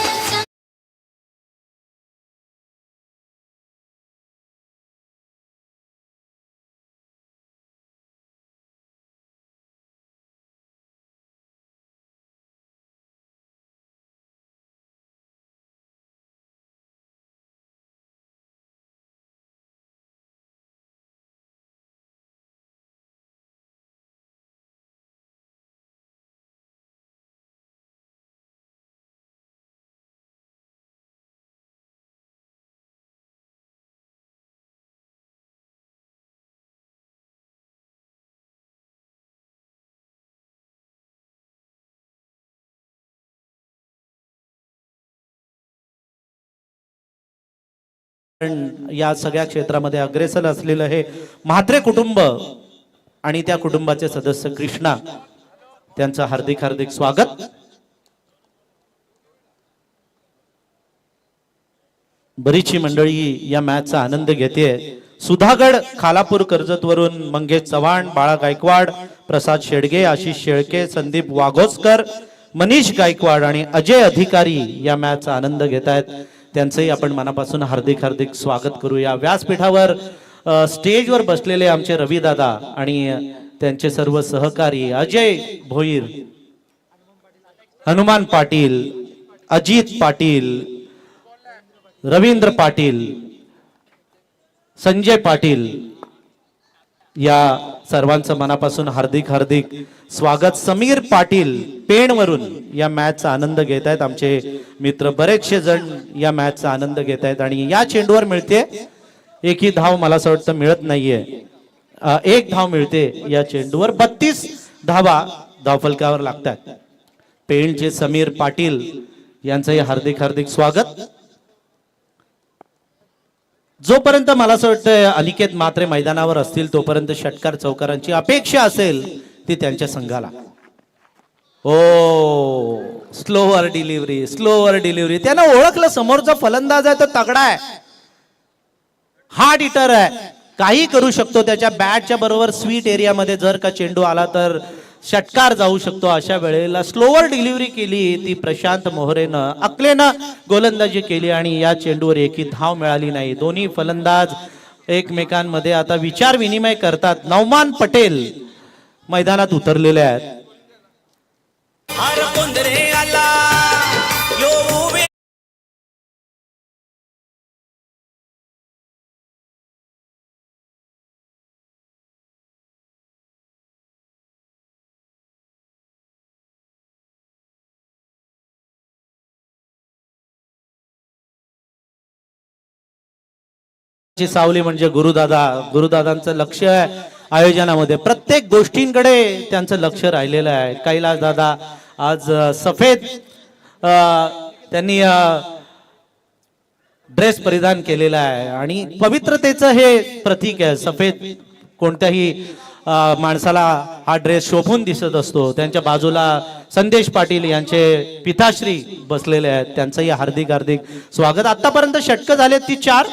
Speaker 1: या सगळ्या क्षेत्रामध्ये अग्रेसर असलेलं हे म्हात्रे कुटुंब आणि त्या कुटुंबाचे सदस्य कृष्णा, त्यांचं हार्दिक हार्दिक स्वागत. बरीचशी मंडळी या मॅचचा आनंद घेते. सुधागड खालापूर कर्जतवरून मंगेश चव्हाण, बाळा गायकवाड, प्रसाद शेडगे, आशिष शेळके, संदीप वाघोसकर, मनीष गायकवाड आणि अजय अधिकारी या मॅचचा आनंद घेत आहेत. त्यांचंही आपण मनापासून हार्दिक हार्दिक स्वागत करूया. व्यासपीठावर स्टेजवर बसलेले आमचे रविदादा आणि त्यांचे सर्व सहकारी अजय भोईर, हनुमान पाटील, अजित पाटील, रवींद्र पाटील, संजय पाटील, या सर्वांचं मनापासून हार्दिक हार्दिक स्वागत. समीर पाटील पेणवरून या मॅचचा आनंद घेत आहेत. आमचे मित्र बरेचसे जण या मॅचचा आनंद घेत आहेत आणि या चेंडूवर मिळते एकही धाव. मला असं वाटतं मिळत नाहीये, एक धाव मिळते या चेंडूवर. 32 धावा धावफलकावर लागतात. पेणचे समीर पाटील यांचंही हार्दिक हार्दिक स्वागत. जोपर्यंत मला असं वाटतं अनिकेत म्हात्रे मैदानावर असतील तोपर्यंत षटकार चौकारांची अपेक्षा असेल ती त्यांच्या संघाला. ओ स्लोअर डिलिव्हरी, स्लोअर डिलिव्हरी. त्यानं ओळखलं समोरचा फलंदाज आहे तो तगडा आहे, हार्ड हिटर आहे, काही करू शकतो. त्याच्या बॅटच्या बरोबर स्वीट एरियामध्ये जर का चेंडू आला तर षटकार जाऊ शकतो. अशा वेळेला स्लोअर डिलिव्हरी केली ती प्रशांत मोहरेनं, अकलेनं गोलंदाजी केली आणि या चेंडूवर एकही धाव मिळाली नाही. दोन्ही फलंदाज एकमेकांमध्ये आता विचार विनिमय करतात. नौमान पटेल मैदानात उतरलेले आहेत. सावली म्हणजे गुरुदादा. गुरुदादांचं लक्ष आहे आयोजनामध्ये, प्रत्येक गोष्टींकडे त्यांचं लक्ष राहिलेलं आहे. कैलास दादा आज सफेद त्यांनी ड्रेस परिधान केलेला आहे आणि पवित्रतेचं हे प्रतीक आहे. सफेद कोणत्याही माणसाला हा ड्रेस शोभून दिसत असतो. त्यांच्या बाजूला संदेश पाटील यांचे पिताश्री बसलेले आहेत, त्यांचंही हार्दिक हार्दिक स्वागत. आतापर्यंत षटकं झाले ती 4.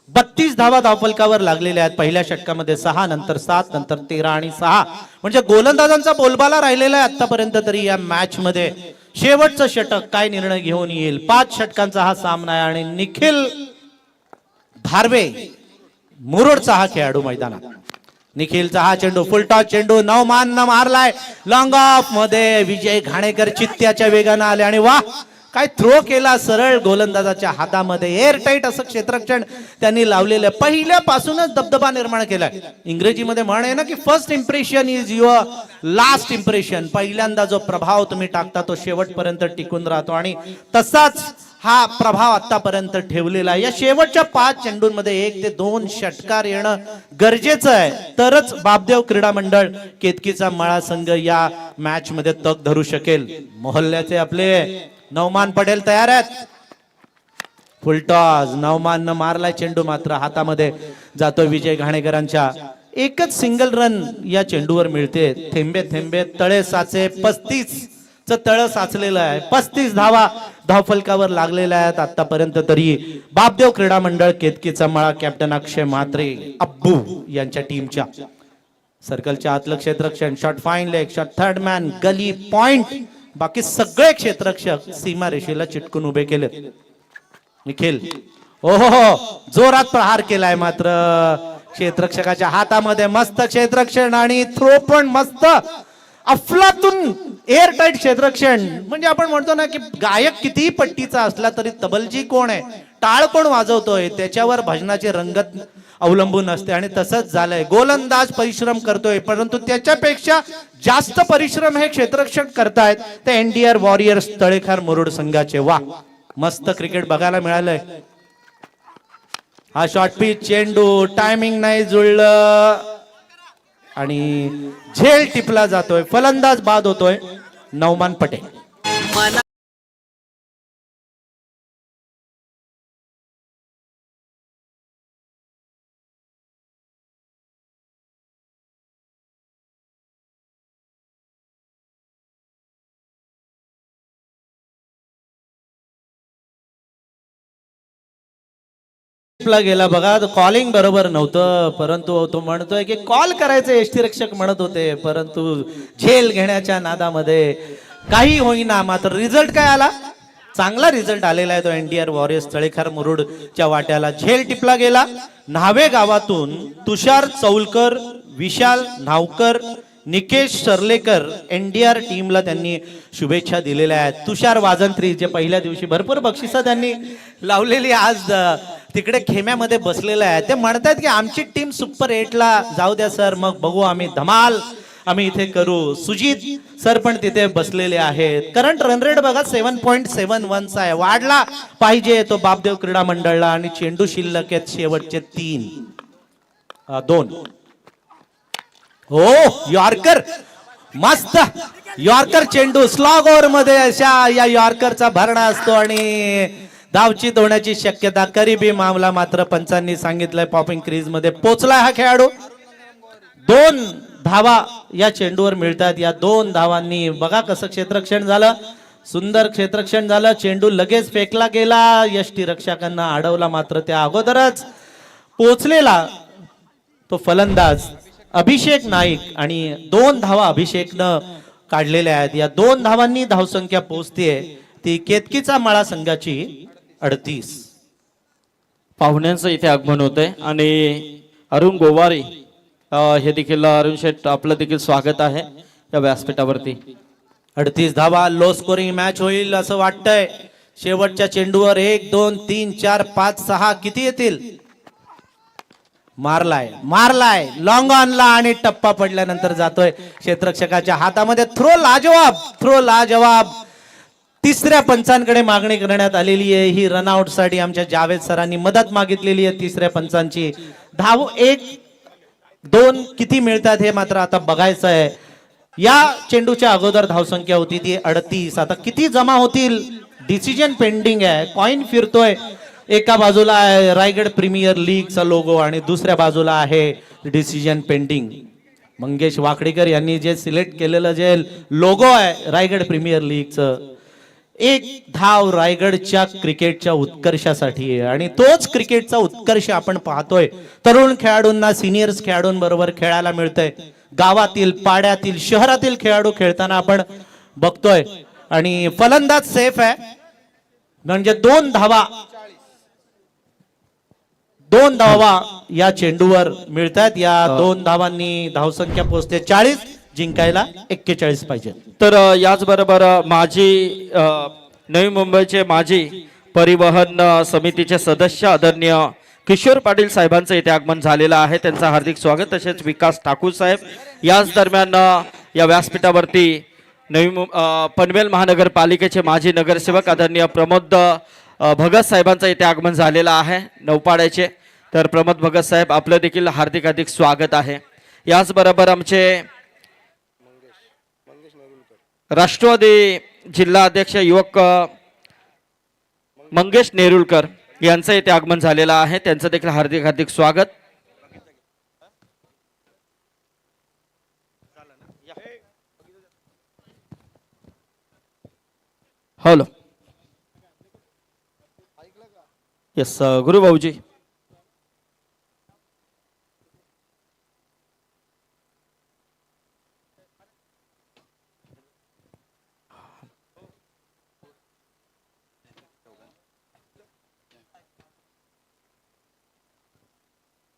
Speaker 1: 32 धावा धावफलकावर लागलेल्या आहेत. पहिल्या षटकामध्ये 6, नंतर 7, नंतर 13 आणि 6 म्हणजे गोलंदाजांचा बोलबाला राहिलेला आहे आतापर्यंत तरी या मॅच मध्ये. शेवटचं षटक काय निर्णय घेऊन येईल. 5 षटकांचा हा सामना आहे आणि निखिल धारवे मुरुडचा हा खेळाडू मैदानात. निखिलचा हा चेंडू फुलटॉस चेंडू नवमाननं मारलाय लॉंग ऑफ मध्ये. विजय घाणेकर चित्त्याच्या वेगानं आले आणि वाह काय थ्रो केला सरळ गोलंदाजाच्या हातामध्ये. एअरटाईट असं क्षेत्ररक्षण त्यांनी लावलेलं. पहिल्यापासूनच दबदबा निर्माण केलाय. इंग्रजीमध्ये म्हण आहे ना की first impression is your last impression. पहिल्यांदा जो प्रभाव तुम्ही टाकता तो शेवटपर्यंत टिकून राहतो आणि तसाच हा प्रभाव आतापर्यंत ठेवलेला आहे. या शेवटच्या 5 चेंडूंमध्ये 1 ते 2 षटकार येणं गरजेचं आहे, तरच बापदेव क्रीडा मंडळ केतकीचा मळा संघ या मॅच मध्ये तग धरू शकेल. मोहल्ल्याचे आपले नौमान पटेल तयार आहेत. फुलटॉस नौमाननं मारलाय चेंडू, मात्र हातामध्ये जातो विजय घाणेकरांच्या. एकच सिंगल रन या चेंडूवर मिळते. थेंबे थेंबे तळे साचे 35 तळ साचलेलं आहे. 35 धावा धावफलकावर लागलेल्या आहेत आतापर्यंत. तरी बापदेव क्रीडा मंडळ केतकीचा मळा कॅप्टन अक्षय म्हात्रे अब्बू यांच्या टीमच्या सर्कलच्या आतलं क्षेत्ररक्षण, shot fine leg, shot third man, gully point, बाकी सगळे क्षेत्ररक्षक सीमा रेषेला चिटकून उभे केलेत. निखिल ओहो जोरात प्रहार केलाय मात्र क्षेत्ररक्षकाच्या हातामध्ये. मस्त क्षेत्ररक्षण आणि थ्रो पण मस्त. अफलातून एअर टाईट क्षेत्ररक्षण. म्हणजे आपण म्हणतो ना की गायक कितीही पट्टीचा असला तरी तबलजी कोण आहे, टाळ कोण वाजवतोय त्याच्यावर भजनाची रंगत अवलंबून असते. आणि तसंच झालंय. गोलंदाज परिश्रम करतोय परंतु त्याच्यापेक्षा जास्त परिश्रम हे क्षेत्ररक्षक करतायत ते एनडीआर वॉरियर्स तळेखार मुरुड संघाचे. वा मस्त क्रिकेट बघायला मिळालंय. हा शॉर्ट पिच चेंडू टायमिंग नाही जुळलं आणि झेल टिपला जातोय. फलंदाज बाद होतोय नवमान पटेल. ला गेला बघा. कॉलिंग बरोबर नव्हतं परंतु तो म्हणतोय की कॉल करायचे यष्टीरक्षक म्हणत होते परंतु झेल घेण्याच्या नादामध्ये काही होईना. मात्र रिझल्ट काय आला, चांगला रिझल्ट आलेला आहे. तो एनडीआर वॉरियर्स तळेखार मुरुडच्या वाट्याला झेल टिपला गेला. न्हावे गावातून तुषार चौलकर, विशाल न्हावकर, निकेश सर्लेकर एनडीआर टीमला त्यांनी शुभेच्छा दिलेल्या आहेत. तुषार वाजंत्री जे पहिल्या दिवशी भरपूर बक्षिसं त्यांनी लावलेली आज तिकडे खेम्यामध्ये बसलेले आहे. ते म्हणतात की आमची टीम सुपर 8 ला जाऊ द्या सर, मग बघू आम्ही धमाल आम्ही इथे करू. सुजित सर पण तिथे बसलेले आहेत. करंट रन रेट बघा 7.71 चा आहे. वाढला पाहिजे तो बापदेव क्रीडा मंडळला. आणि चेंडू शिल्लक आहेत शेवटचे 2. हो यॉर्कर मस्त यॉर्कर चेंडू स्लॉग ओव्हर मध्ये अशा या यॉर्करचा भरणा असतो आणि धावचीत होण्याची शक्यता. करीबी मामला मात्र पंचांनी सांगितलंय पॉपिंग क्रीज मध्ये पोहोचलाय हा खेळाडू. 2 धावा या चेंडूवर मिळतात. या 2 धावांनी बघा कसं क्षेत्ररक्षण झालं, सुंदर क्षेत्ररक्षण झालं. चेंडू लगेच फेकला गेला, यष्टीरक्षकांना अडवला मात्र त्या अगोदरच पोहोचलेला तो फलंदाज अभिषेक नाईक. आणि 2 धावा अभिषेकनं काढलेल्या आहेत. या 2 धावांनी धावसंख्या पोहोचतेय ती केतकीचा मळा संघाची 38.
Speaker 2: पाहुण्यांचं इथे आगमन होतंय आणि अरुण गोवारी हे देखील अरुण शेठ आपलं देखील स्वागत आहे या व्यासपीठावरती.
Speaker 1: 38 धावा. लो स्कोरिंग मॅच होईल असं वाटतंय. शेवटच्या चेंडूवर 1 2 3 4 5 6 किती येतील. मारलाय लॉंग ऑनला आणि टप्पा पडल्यानंतर जातोय क्षेत्ररक्षकाच्या हातामध्ये. थ्रो लाजवाब. तिसऱ्या पंचांकडे मागणी करण्यात आलेली आहे. ही रनआउट साठी आमच्या जावेद सरांनी मदत मागितलेली आहे तिसऱ्या पंचांची. धाव 1 2 किती मिळतात हे मात्र आता बघायचं आहे. या चेंडूच्या अगोदर धावसंख्या होती ती 38. आता किती जमा होतील डिसिजन पेंडिंग आहे. कॉइन फिरतोय. एका बाजूला आहे रायगड प्रीमियर लीगचा लोगो आणि दुसऱ्या बाजूला आहे डिसिजन पेंडिंग. मंगेश वाकडेकर यांनी जे सिलेक्ट केलेलं जे लोगो आहे रायगड प्रीमियर लीगचं, 1 धाव रायगडच्या क्रिकेटच्या उत्कर्षासाठी आहे. आणि तोच क्रिकेटचा उत्कर्ष आपण पाहतोय. तरुण खेळाडूंना सिनियर्स खेळाडूंबरोबर खेळायला मिळतंय. गावातील पाड्यातील शहरातील खेळाडू खेळताना आपण बघतोय. आणि फलंदाज सेफ आहे म्हणजे 2 धावा या चेंडूवर मिळतात. या 2 धावांनी धावसंख्या पोहोचते 40. जिंकायला 41 पाहिजे.
Speaker 2: तर याचबरोबर माजी नवी मुंबईचे माजी परिवहन समितीचे सदस्य आदरणीय किशोर पाटील साहेबांचं इथे आगमन झालेलं आहे. त्यांचं हार्दिक स्वागत. तसेच विकास ठाकूर साहेब याच दरम्यान या व्यासपीठावरती पनवेल महानगरपालिकेचे माजी नगरसेवक आदरणीय प्रमोद भगत साहेबांचं इथे आगमन झालेलं आहे नौपाड्याचे. तर प्रमोद भगत साहेब आपलं देखील हार्दिक स्वागत आहे. याचबरोबर आमचे राष्ट्रवादी जिल्हा अध्यक्ष युवक मंगेश नेरुलकर यांचं इथे आगमन झालेलं आहे. त्यांचं देखील हार्दिक स्वागत. हॅलो. येस गुरु भाऊजी.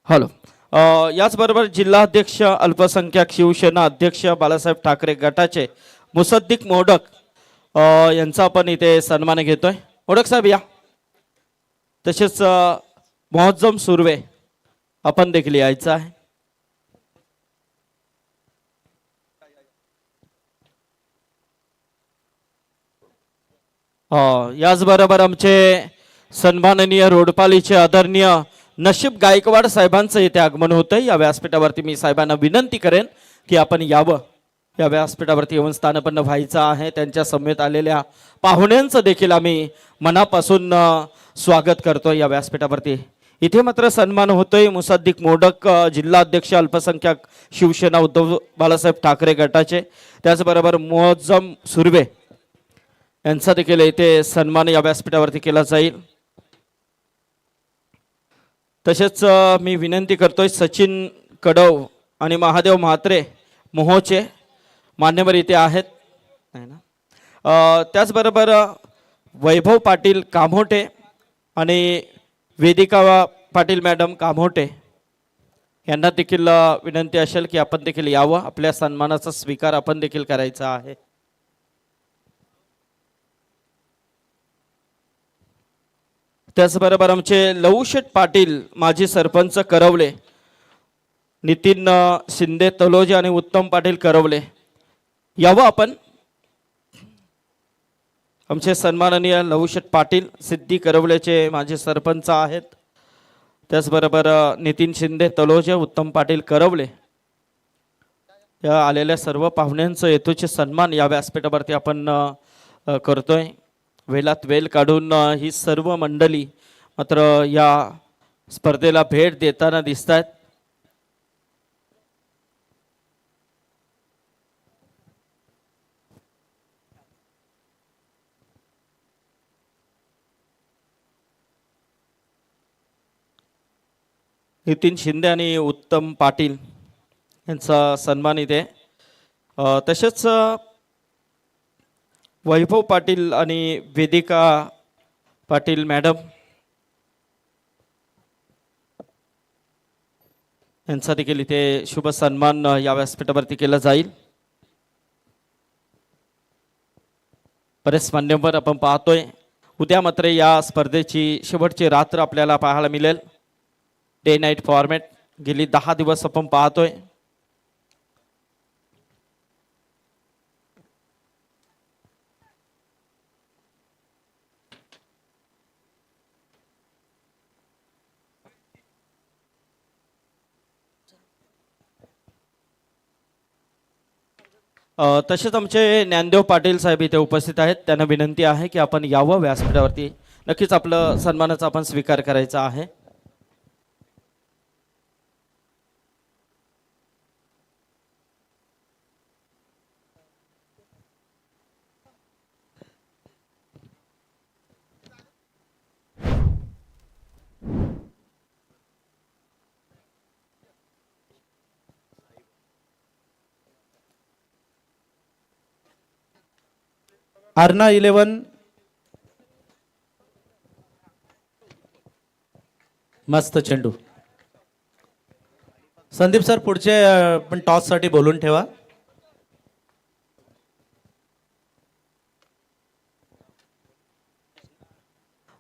Speaker 2: हॅलो. याचबरोबर जिल्हाध्यक्ष अल्पसंख्याक शिवसेना अध्यक्ष बाळासाहेब ठाकरे गटाचे मुसद्दिक मोडक यांचा आपण इथे सन्मान घेतोय. मोडक साहेब या. तसेच मोहज्जम सुर्वे आपण देखील यायचं आहे. याचबरोबर आमचे सन्माननीय रोडपालीचे आदरणीय नशीब गायकवाड साहेबांचं इथे आगमन होतंय. या व्यासपीठावरती मी साहेबांना विनंती करेन की आपण यावं. या व्यासपीठावरती येऊन स्थानपन्न व्हायचं आहे. त्यांच्या समेत आलेल्या पाहुण्यांचं देखील आम्ही मनापासून स्वागत करतो या व्यासपीठावरती. इथे मात्र सन्मान होतोय मुसद्दिक मोडक जिल्हाध्यक्ष अल्पसंख्याक शिवसेना उद्धव बाळासाहेब ठाकरे गटाचे. त्याचबरोबर मोहज्जम सुर्वे यांचा देखील इथे सन्मान या व्यासपीठावरती केला जाईल. तसेच मी विनंती करतोय सचिन कडव आणि महादेव म्हात्रे मोहोचे मान्यवर इथे आहेत नाही ना. त्याचबरोबर वैभव पाटील कामोटे आणि वेदिका पाटील मॅडम कामोटे यांना देखील विनंती असेल की आपण देखील यावं. आपल्या सन्मानाचा स्वीकार आपण देखील करायचा आहे. त्याचबरोबर आमचे लवशेठ पाटील माजी सरपंच करवले, नितीन शिंदे तलोजे आणि उत्तम पाटील करवले यावं आपण. आमचे सन्माननीय लवशेठ पाटील सिद्धी करवलेचे माजी सरपंच आहेत. त्याचबरोबर नितीन शिंदे तलोजे उत्तम पाटील करवले या आलेल्या सर्व पाहुण्यांचं हेतूचे सन्मान या व्यासपीठावरती आपण करतोय. वेलात वेल काढून ही सर्व मंडळी मात्र या स्पर्धेला भेट देताना दिसत आहेत. नितीन शिंदे आणि उत्तम पाटील यांचा सन्मान इथे. तसेच वैभव पाटील आणि वेदिका पाटील मॅडम यांचा देखील इथे शुभ सन्मान या व्यासपीठावरती केला जाईल. बरेच मान्यवर आपण पाहतोय. उद्या मात्र या स्पर्धेची शेवटची रात्र आपल्याला पाहायला मिळेल. डे नाईट फॉर्मॅट गेली 10 दिवस आपण पाहतोय. तसेच आमचे ज्ञानदेव पाटील साहेब इथे उपस्थित आहेत. त्यांना विनंती आहे की आपण यावं व्यासपीठावरती. नक्कीच आपलं सन्मानाचा आपण स्वीकार करायचा आहे.
Speaker 1: अर्ना 11 मस्त चेंडू. संदीप सर पुढचे पण टॉस साठी बोलून ठेवा.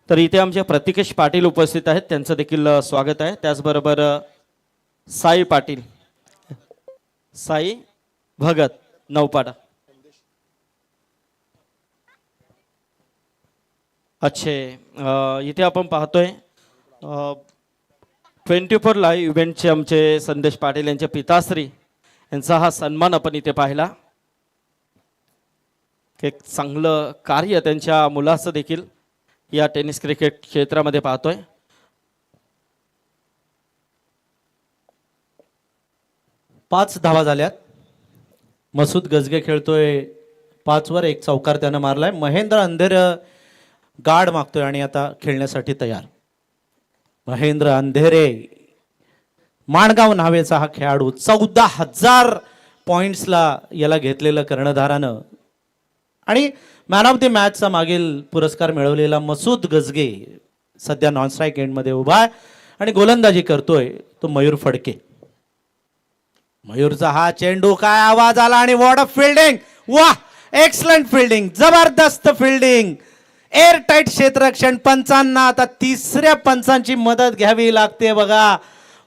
Speaker 2: तर इथे आमचे प्रतिकेश पाटील उपस्थित आहेत. त्यांचं देखील स्वागत आहे. त्याचबरोबर साई पाटील, साई भगत नौपाडा. अच्छे इथे आपण पाहतोय 24 लाईव्ह इव्हेंटचे आमचे संदेश पाटील यांचे पिताश्री यांचा हा सन्मान आपण इथे पाहिला. एक चांगलं कार्य त्यांच्या मुलाचं देखील या टेनिस क्रिकेट क्षेत्रामध्ये पाहतोय.
Speaker 1: पाच धावा झाल्यात. मसूद गजगे खेळतोय 5 वर 1 चौकार त्यानं मारलाय. महेंद्र अंधेर गार्ड मागतोय आणि आता खेळण्यासाठी तयार. महेंद्र अंधेरे माणगाव नावेचा हा खेळाडू 14,000 पॉइंट्सला याला घेतलेलं कर्णधारानं आणि मॅन ऑफ द मॅचचा मागील पुरस्कार मिळवलेला मसूद गजगे सध्या नॉन स्ट्राईक एंडमध्ये उभा आहे आणि गोलंदाजी करतोय तो मयूर फडके. मयूरचा हा चेंडू काय आवाज आला आणि वॉट अ फिल्डिंग. वाह, एक्सलंट फिल्डिंग, जबरदस्त फिल्डिंग, एअर टाईट क्षेत्ररक्षण. पंचांना आता तिसऱ्या पंचांची मदत घ्यावी लागते बघा.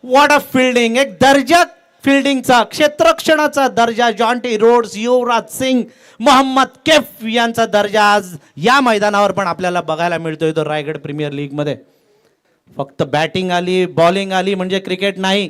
Speaker 1: वॉट अ फिल्डिंग, एक दर्जा फिल्डिंगचा, क्षेत्ररक्षणाचा दर्जा. जॉन्टी रोड्स, युवराज सिंग, मोहम्मद कैफ यांचा दर्जा आज या मैदानावर पण आपल्याला बघायला मिळतोय तो रायगड प्रीमियर लीग मध्ये. फक्त बॅटिंग आली, बॉलिंग आली म्हणजे क्रिकेट नाही,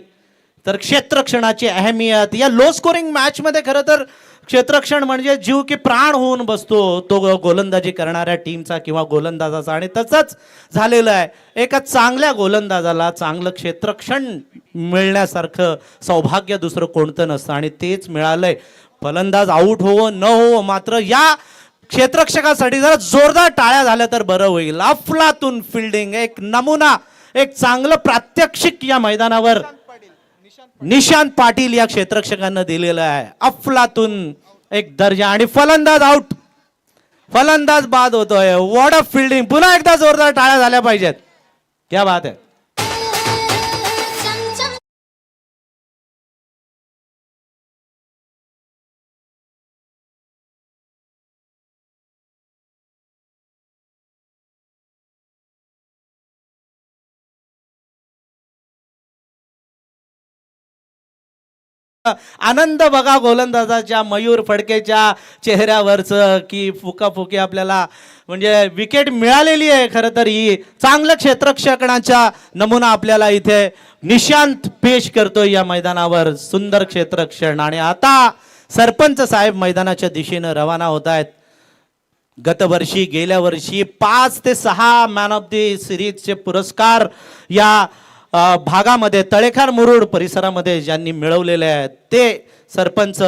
Speaker 1: तर क्षेत्ररक्षणाची अहमियत या लो स्कोरिंग मॅच मध्ये खरं तर क्षेत्ररक्षण म्हणजे जीव की प्राण होऊन बसतो तो गोलंदाजी करणाऱ्या टीमचा किंवा गोलंदाजाचा. आणि तसंच झालेलं आहे. एका चांगल्या गोलंदाजाला चांगलं क्षेत्ररक्षण मिळण्यासारखं सौभाग्य दुसरं कोणतं नसतं आणि तेच मिळालंय. फलंदाज आऊट हो न हो, मात्र या क्षेत्ररक्षकासाठी जरा जोरदार टाळ्या झाल्या तर बरं होईल. अफलातून फिल्डिंग, एक नमुना, एक चांगलं प्रात्यक्षिक या मैदानावर निशांत पाटील या क्षेत्ररक्षकांना दिलेलं आहे. अफलातून एक दर्जा आणि फलंदाज आउट, फलंदाज बाद होतोय. What a fielding. पुन्हा एकदा जोरदार टाळ्या झाल्या पाहिजेत. क्या बात आहे. आनंद बघा गोलंदाजाच्या मयूर फडकेच्या चेहऱ्यावरचं की फुकाफुकी आपल्याला म्हणजे विकेट मिळालेली आहे. खरं तर ही चांगलं क्षेत्ररक्षणाचा नमुना आपल्याला इथे निशांत पेश करतोय या मैदानावर. सुंदर क्षेत्ररक्षण. आणि आता सरपंच साहेब मैदानाच्या दिशेनं रवाना होत आहेत. गतवर्षी गेल्या वर्षी 5 ते 6 मॅन ऑफ द सिरीजचे पुरस्कार या भागामध्ये तळेखार मुरुड परिसरामध्ये ज्यांनी मिळवलेले आहेत ते सरपंच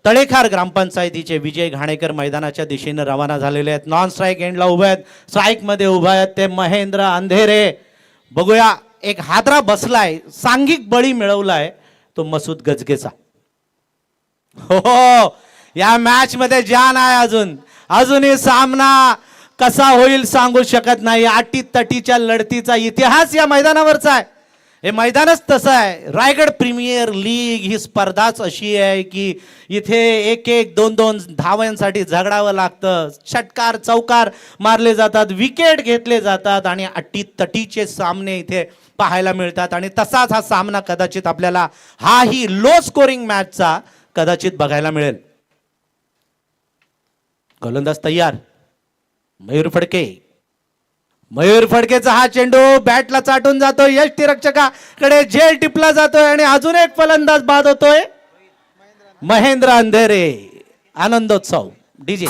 Speaker 1: तळेखार ग्रामपंचायतीचे विजय घाणेकर मैदानाच्या दिशेनं रवाना झालेले आहेत. नॉन स्ट्राईक एंडला उभे आहेत, स्ट्राईक मध्ये उभे आहेत ते महेंद्र अंधेरे. बघूया, एक हादरा बसलाय, सांघिक बळी मिळवलाय तो मसूद गजगेचा. हो, या मॅच मध्ये जान आहे. अजूनही सामना कसा होईल सांगू शकत नाही. अटी तटीच्या लढतीचा इतिहास या मैदानावरचा आहे. हे मैदानच तसं आहे. रायगड प्रीमियर लीग ही स्पर्धाच अशी आहे की इथे 1-1, 2-2 धावांसाठी झगडावं लागतं. षटकार चौकार मारले जातात, विकेट घेतले जातात आणि अटी तटीचे सामने इथे पाहायला मिळतात. आणि तसाच हा सामना कदाचित आपल्याला हाही लो स्कोरिंग मॅचचा कदाचित बघायला मिळेल. गोलंदाज तयार. मयूर फडके. मयूर फडकेचा हा चेंडू बॅटला चाटून जातोय. यष्टीरक्षकाकडे झेल टिपला जातोय आणि अजून एक फलंदाज बाद होतोय. महेंद्र अंधेरे. आनंदोत्सव डीजे.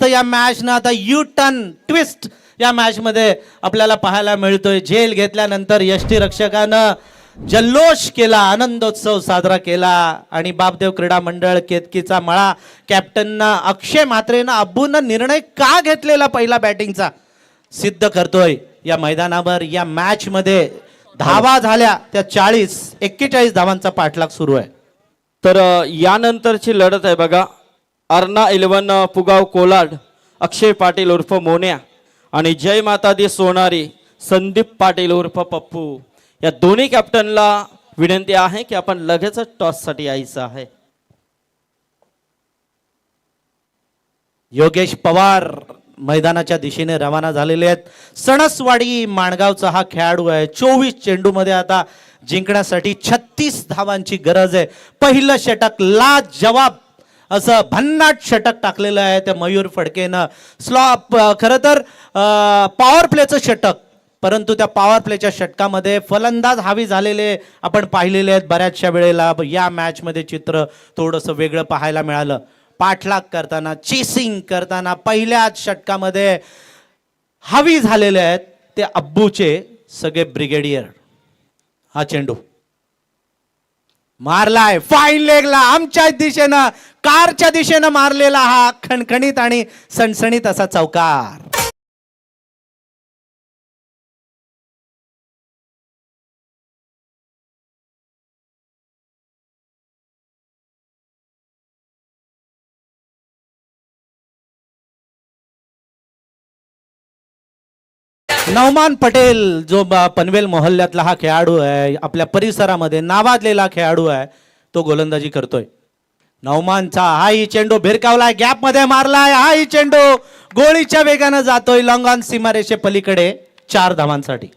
Speaker 1: या मॅच ना आता यू टर्न ट्विस्ट या मॅच मध्ये आपल्याला पाहायला मिळतोय. झेल घेतल्यानंतर यष्टीरक्षकानं जल्लोष केला, आनंदोत्सव साजरा केला आणि बापदेव क्रीडा मंडळ केतकीचा मळा कॅप्टननं अक्षय म्हात्रेनं अब्बूनं निर्णय का घेतलेला पहिला बॅटिंगचा सिद्ध करतोय या मैदानावर. या मॅच मध्ये धावा झाल्या त्या 41 धावांचा पाठलाग सुरू आहे.
Speaker 2: तर यानंतरची लढत आहे बघा. अर्ना 11 पुगाव कोलाड अक्षय पाटील उर्फ मोन्या आणि जय माता दी सोनारी संदीप पाटील उर्फ पप्पू. या दोन्ही कॅप्टनला विनंती आहे की आपण लगेच टॉस साठी यायचं आहे.
Speaker 1: योगेश पवार मैदानाच्या दिशेने रवाना झालेले आहेत. सणसवाडी माणगावचा हा खेळाडू आहे. 24 चेंडू मध्ये आता जिंकण्यासाठी 36 धावांची गरज आहे. पहिलं षटक लाजवाब असं भन्नाट षटक टाकलेलं आहे त्या मयूर फडकेनं. स्लॉप खरं तर पॉवर प्लेचं षटक, परंतु त्या पॉवर प्लेच्या षटकामध्ये फलंदाज हावी झालेले आपण पाहिलेले आहेत बऱ्याचशा वेळेला. या मॅच मध्ये चित्र थोडंसं वेगळं पाहायला मिळालं. पाठलाग करताना, चेसिंग करताना पहिल्याच षटकामध्ये हावी झालेले आहेत ते अब्बूचे सगळे ब्रिगेडियर. हा चेंडू मारलाय फाईन लेगला, आमच्या दिशेनं, कारच्या दिशेनं मारलेला हा खणखणीत आणि सणसणीत असा चौकार. नौमान पटेल जो पनवेल मोहल्ल्यातला हा खेळाडू आहे, आपल्या परिसरामध्ये नावाजलेला खेळाडू आहे, तो गोलंदाजी करतोय. नौमानचा हाही चेंडू भिरकावलाय, गॅप मध्ये मारलाय, हाही चेंडू गोळीच्या वेगानं जातोय लॉंग ऑन सीमारेषे पलीकडे 4 धावांसाठी.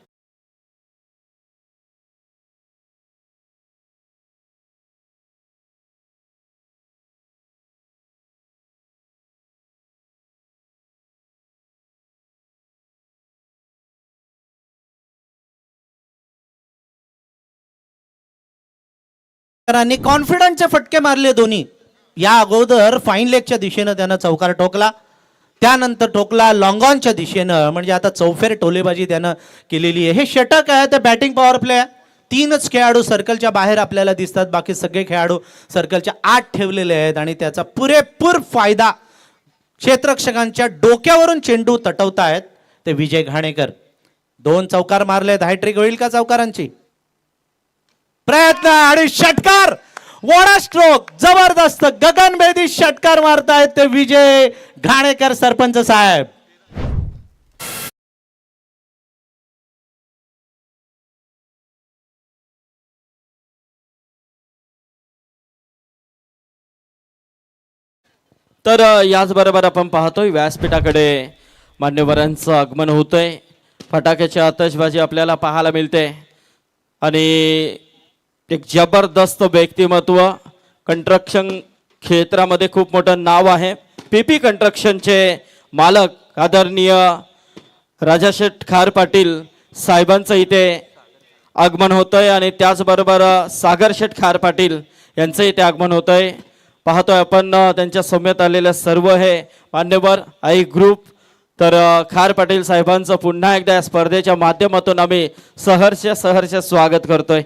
Speaker 1: कॉन्फिडन्सचे फटके मारले दोन्ही. या अगोदर फाईन लेगच्या दिशेनं त्यानं चौकार ठोकला, त्यानंतर ठोकला लॉंगॉनच्या दिशेनं, म्हणजे आता चौफेर टोलेबाजी त्यानं केलेली आहे. हे षटक आहे ते बॅटिंग पॉवर प्ले आहे. 3च खेळाडू सर्कलच्या बाहेर आपल्याला दिसतात, बाकी सगळे खेळाडू सर्कलच्या आत ठेवलेले आहेत आणि त्याचा पुरेपूर फायदा क्षेत्ररक्षकांच्या डोक्यावरून चेंडू तटवतायत ते विजय घाणेकर. 2 चौकार मारलेत. हॅट्रिक होईल का चौकारांची? प्रयत्न आणि षटकार, वॉडा स्ट्रोक, जबरदस्त गगनभेदी षटकार मारतायत ते विजय घाणेकर सरपंच साहेब.
Speaker 2: तर याचबरोबर आपण पाहतोय व्यासपीठाकडे मान्यवरांचं आगमन होतंय. फटाक्याची आतषबाजी आपल्याला पाहायला मिळते आणि एक जबरदस्त व्यक्तिमत्व, कंस्ट्रक्शन क्षेत्रामध्ये खूप मोठं नाव आहे. पीपी कंस्ट्रक्शनचे मालक आदरणीय राजाशेठ खार पाटील साहेबांचं इथे आगमन होतंय आणि त्याचबरोबर सागर शेठ खार पाटील यांचं इथे आगमन होतंय. पाहतोय आपण त्यांच्या सौम्यात आलेल्या सर्व हे मान्यवर आई ग्रुप. तर खार पाटील साहेबांचं पुन्हा एकदा या स्पर्धेच्या माध्यमातून आम्ही सहर्ष स्वागत करतोय.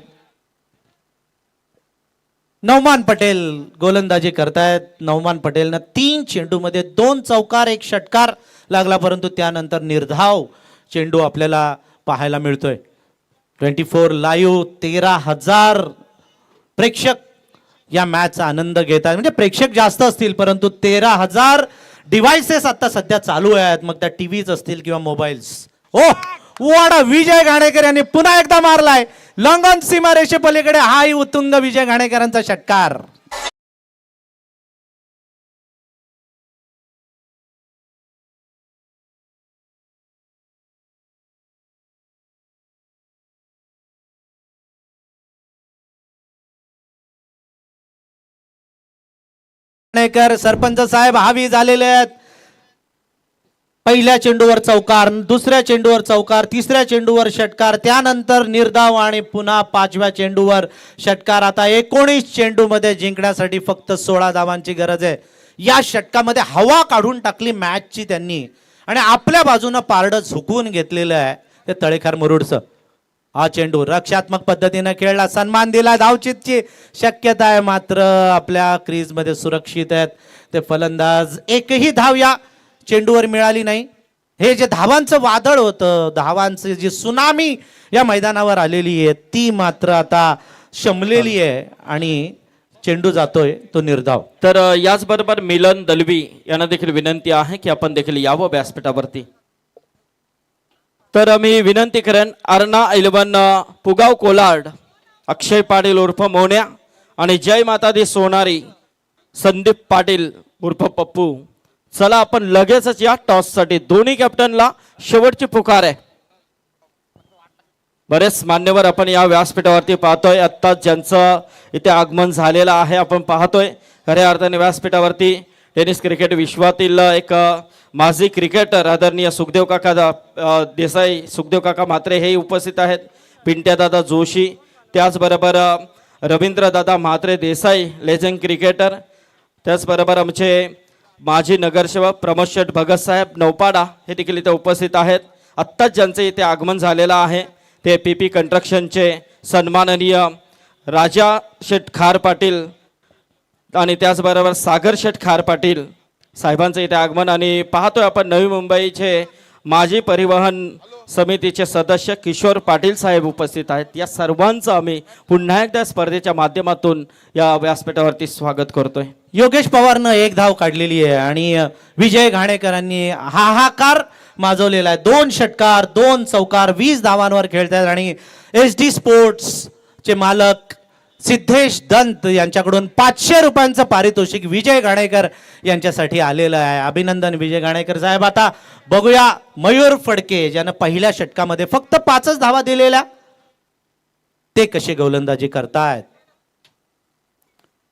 Speaker 1: नौमान पटेल गोलंदाजी करतायत. नौमान पटेलनं 3 चेंडूमध्ये 2 चौकार 1 षटकार लागला, परंतु त्यानंतर निर्धाव चेंडू आपल्याला पाहायला मिळतोय. 24 लाईव्ह 13,000 प्रेक्षक या मॅचचा आनंद घेत आहेत. म्हणजे प्रेक्षक जास्त असतील परंतु 13,000 डिव्हाइसेस आता सध्या चालू आहेत, मग त्या टीव्हीज असतील किंवा मोबाईल्स. ओ वाडा विजय घाणेकर यांनी पुन्हा एकदा मारलाय लॉंग ऑन सीमारेषे पलीकडे, हाही उत्तुंग विजय घाणेकरांचा षटकार. घाणेकर सरपंच साहेब हावी झालेले आहेत. पहिल्या चेंडूवर चौकार, दुसऱ्या चेंडूवर चौकार, तिसऱ्या चेंडूवर षटकार, त्यानंतर निर्धाव आणि पुन्हा 5व्या चेंडूवर षटकार. आता 19 चेंडूमध्ये जिंकण्यासाठी फक्त 16 धावांची गरज आहे. या षटकामध्ये हवा काढून टाकली मॅचची त्यांनी आणि आपल्या बाजूनं पारडं झुकवून घेतलेलं आहे ते तळेखार मुरुडचं. हा चेंडू रक्षात्मक पद्धतीने खेळला, सन्मान दिला, धावचीतची शक्यता आहे, मात्र आपल्या क्रीजमध्ये सुरक्षित आहेत ते फलंदाज. एकही धाव या चेंडूवर मिळाली नाही. हे जे धावांचं वादळ होतं, धावांची जी सुनामी या मैदानावर आलेली आहे ती मात्र आता शमलेली आहे आणि चेंडू जातोय तो निर्धाव.
Speaker 2: तर याचबरोबर मिलन दलवी यांना देखील विनंती आहे की आपण देखील यावं व्यासपीठावरती. तर मी विनंती करेन अर्णा 11 पुगाव कोलाड, अक्षय पाटील उर्फ मोन्या आणि जय माता दी सोनारी संदीप पाटील उर्फ पप्पू. चला आपण लगेचच या टॉस साठी दोन्ही कॅप्टनला शेवटची पुकार आहे. बरेच मान्यवर आपण या व्यासपीठावरती पाहतोय, आत्ता ज्यांचं इथे आगमन झालेलं आहे आपण पाहतोय. खऱ्या अर्थाने व्यासपीठावरती टेनिस क्रिकेट विश्वातील एक माजी क्रिकेटर आदरणीय सुखदेव काका देसाई, सुखदेव काका म्हात्रे हे उपस्थित आहेत. पिंट्या दादा जोशी, त्याचबरोबर रवींद्र दादा म्हात्रे देसाई लेजंड क्रिकेटर, त्याचबरोबर आमचे माजी नगरसेवक प्रमोद शेठ भगत साहेब नौपाडा हे देखील इथे उपस्थित आहेत. आत्ताच ज्यांचे इथे आगमन झालेलं आहे ते PP कंस्ट्रक्शनचे सन्माननीय राजा शेठ खार पाटील आणि त्याचबरोबर सागर शेठ खार पाटील साहेबांचं इथे आगमन. आणि पाहतोय आपण नवी मुंबईचे माजी परिवहन समितीचे सदस्य किशोर पाटील साहेब उपस्थित आहेत. या सर्वांचं आम्ही पुन्हा एकदा स्पर्धेच्या माध्यमातून या व्यासपीठावरती स्वागत करतोय.
Speaker 1: योगेश पवारनं एक धाव काढलेली आहे आणि विजय घाणेकरांनी हाहाकार माजवलेला आहे. 2 षटकार 2 चौकार 20 धावांवर खेळतात आणि SD स्पोर्ट्सचे मालक सिद्धेश दंत यांच्याकडून 500 रुपयांचं पारितोषिक विजय घाणेकर यांच्यासाठी आलेलं आहे. अभिनंदन विजय घाणेकर साहेब. आता बघूया मयूर फडके ज्यानं पहिल्या षटकामध्ये फक्त 5च धावा दिलेल्या, ते कसे गोलंदाजी करतायत.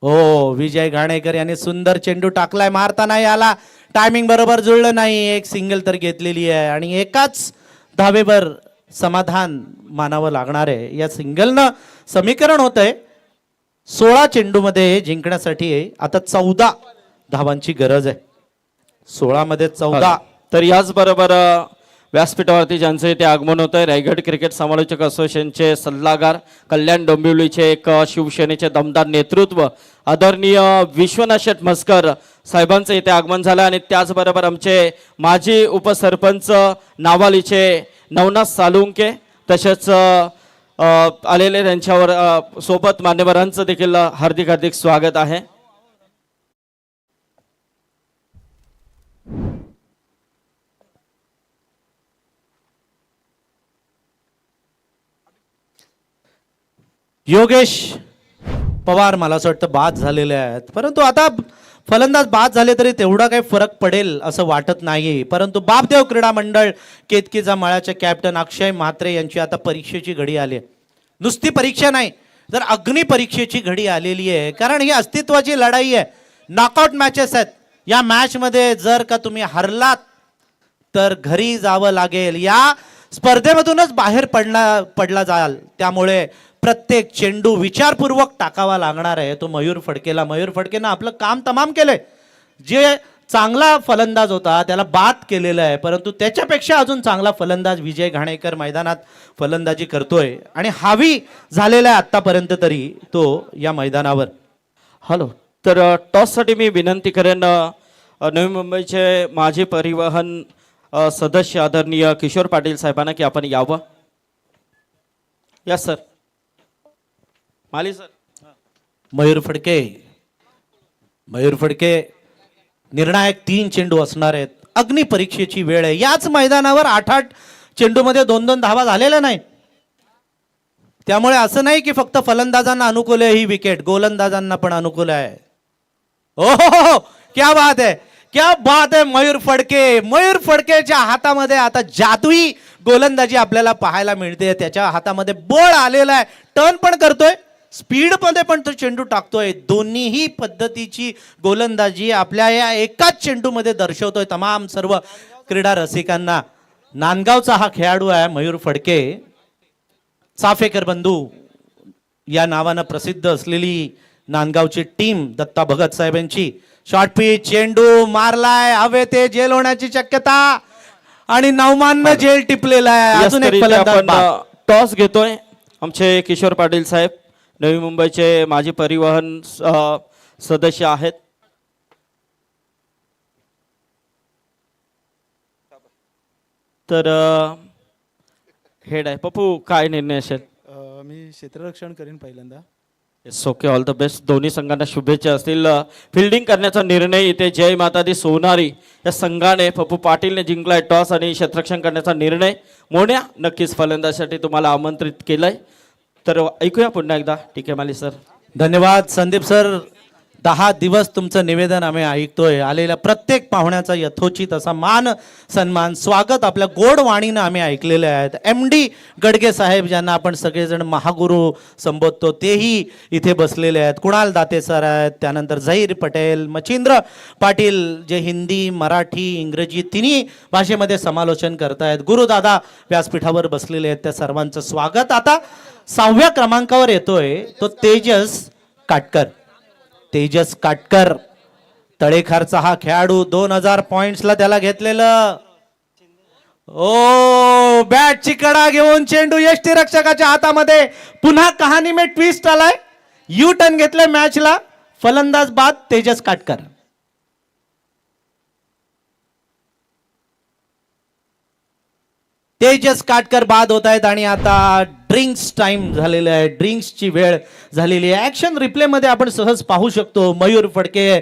Speaker 1: हो, विजय घाणेकर यांनी सुंदर चेंडू टाकलाय, मारता नाही आला, टायमिंग बरोबर जुळलं नाही, एक सिंगल तर घेतलेली आहे आणि एकाच धावेवर समाधान मानावं लागणार आहे. या सिंगलनं समीकरण होतंय 16 चेंडूमध्ये जिंकण्यासाठी आता 14 धावांची गरज आहे. 16 मध्ये 14.
Speaker 2: तर याचबरोबर व्यासपीठावरती ज्यांचं इथे आगमन होत आहे रायगड क्रिकेट समालोचक असोसिएशनचे सल्लागार कल्याण डोंबिवलीचे एक शिवसेनेचे दमदार नेतृत्व आदरणीय विश्वनाथ शेठ म्हसकर साहेबांचं इथे आगमन झालं. आणि त्याचबरोबर आमचे माजी उपसरपंच नावालीचे नवनाथ सालुंके तसेच आलेले त्यांच्यावर सोबत मान्यवरांचं देखील हार्दिक हार्दिक स्वागत आहे.
Speaker 1: योगेश पवार मला असं वाटतं बाद झालेले आहेत, परंतु आता फलंदाज बाद झाले तरी तेवढा काही फरक पडेल असं वाटत नाही. परंतु बापदेव क्रीडा मंडळ केतकीचा मळ्याचे कॅप्टन अक्षय म्हात्रे यांची आता परीक्षेची घडी आली आहे. नुसती परीक्षा नाही तर अग्नी परीक्षेची घडी आलेली आहे, कारण ही अस्तित्वाची लढाई आहे. नॉकआउट मॅचेस आहेत. या मॅच मध्ये जर का तुम्ही हरलात तर घरी जावं लागेल. या स्पर्धेमधूनच बाहेर पडला जाल. त्यामुळे प्रत्येक चेंडू विचारपूर्वक टाकावा लागणार आहे. तो मयूर फडकेनं आपलं काम तमाम केलंय. जे चांगला फलंदाज होता त्याला बाद केलेलं आहे, परंतु त्याच्यापेक्षा अजून चांगला फलंदाज विजय घाणेकर मैदानात फलंदाजी करतोय आणि हावी झालेला आहे आतापर्यंत तरी तो या मैदानावर.
Speaker 2: हॅलो, तर टॉससाठी मी विनंती करेन नवी मुंबईचे माजी परिवहन सदस्य आदरणीय किशोर पाटील साहेबांना की आपण यावं. Yes sir. Mali sir.
Speaker 1: Mayur Phadke निर्णायक 3 चेंडू असणार आहेत. अग्नि परीक्षेची वेळ आहे. याच मैदानावर 8-8 चेंडूमध्ये 2-2 धावा झालेल्या नाही. त्यामुळे असं नाही की फक्त फलंदाजांना अनुकूल आहे ही विकेट, गोलंदाजांना पण अनुकूल आहे. हो, क्या बात है, क्या बात है. मयूर फडकेच्या हातामध्ये आता जादुई गोलंदाजी आपल्याला पाहायला मिळते. त्याच्या हातामध्ये बळ आलेला आहे, टर्न पण करतोय, स्पीड मध्ये पण तो चेंडू टाकतोय. दोन्हीही पद्धतीची गोलंदाजी आपल्या या एकाच चेंडूमध्ये दर्शवतोय तमाम सर्व क्रीडा रसिकांना. नांदगावचा हा खेळाडू आहे मयूर फडके. चाफेकर बंधू या नावानं प्रसिद्ध असलेली नांदगावची टीम दत्ता भगत साहेबांची. शॉर्ट पिच चेंडू मारलाय, हवे ते जेल होण्याची शक्यता आणि नवमाननं जेल टिपलेला आहे. अजून एक फलंदाज
Speaker 2: टॉस घेतोय आमचे किशोर पाटील साहेब नवी मुंबईचे माजी परिवहन सदस्य आहेत. तर हेड आहे पप्पू, काय निर्णय असेल?
Speaker 3: मी क्षेत्ररक्षण करीन पहिल्यांदा.
Speaker 2: Okay, all the best. दोन्ही संघांना शुभेच्छा असतील. फिल्डिंग करण्याचा निर्णय इथे जय माता दी सोनारी या संघाने पप्पू पाटीलने जिंकलाय टॉस आणि क्षेत्ररक्षण करण्याचा निर्णय. मोन्या नक्कीच फलंदाजीसाठी तुम्हाला आमंत्रित केलंय. तर ऐकूया पुन्हा एकदा. ठीक आहे माली सर.
Speaker 1: धन्यवाद संदीप सर. 10 दिवस तुमचं निवेदन आम्ही ऐकतोय. आलेल्या प्रत्येक पाहुण्याचा यथोचित असा मान सन्मान स्वागत आपल्या गोड वाणीनं आम्ही ऐकलेले आहेत. MD गडगे साहेब ज्यांना आपण सगळेजण महागुरू संबोधतो तेही इथे बसलेले आहेत. कुणाल दाते सर आहेत, त्यानंतर झहीर पटेल, मच्छिंद्र पाटील जे हिंदी मराठी इंग्रजी तिन्ही भाषेमध्ये समालोचन करतायत. गुरुदादा व्यासपीठावर बसलेले आहेत. त्या सर्वांचं स्वागत. आता 6व्या क्रमांकावर येतोय तो तेजस काटकर तळेखारचा हा खेळाडू 2000 पॉइंट्सला त्याला घेतलेलं. ओ बॅटची कडा घेऊन चेंडू यष्टीरक्षकाच्या हातामध्ये. पुन्हा कहाणी में ट्विस्ट आलाय. यू टर्न घेतले मॅचला. फलंदाज बाद तेजस काटकर. तेजस काटकर बाद होत आहेत आणि आता ड्रिंक्स टाइम झालेलं आहे. ड्रिंक्सची वेळ झालेली आहे. ऍक्शन रिप्ले मध्ये आपण सहज पाहू शकतो. मयूर फडके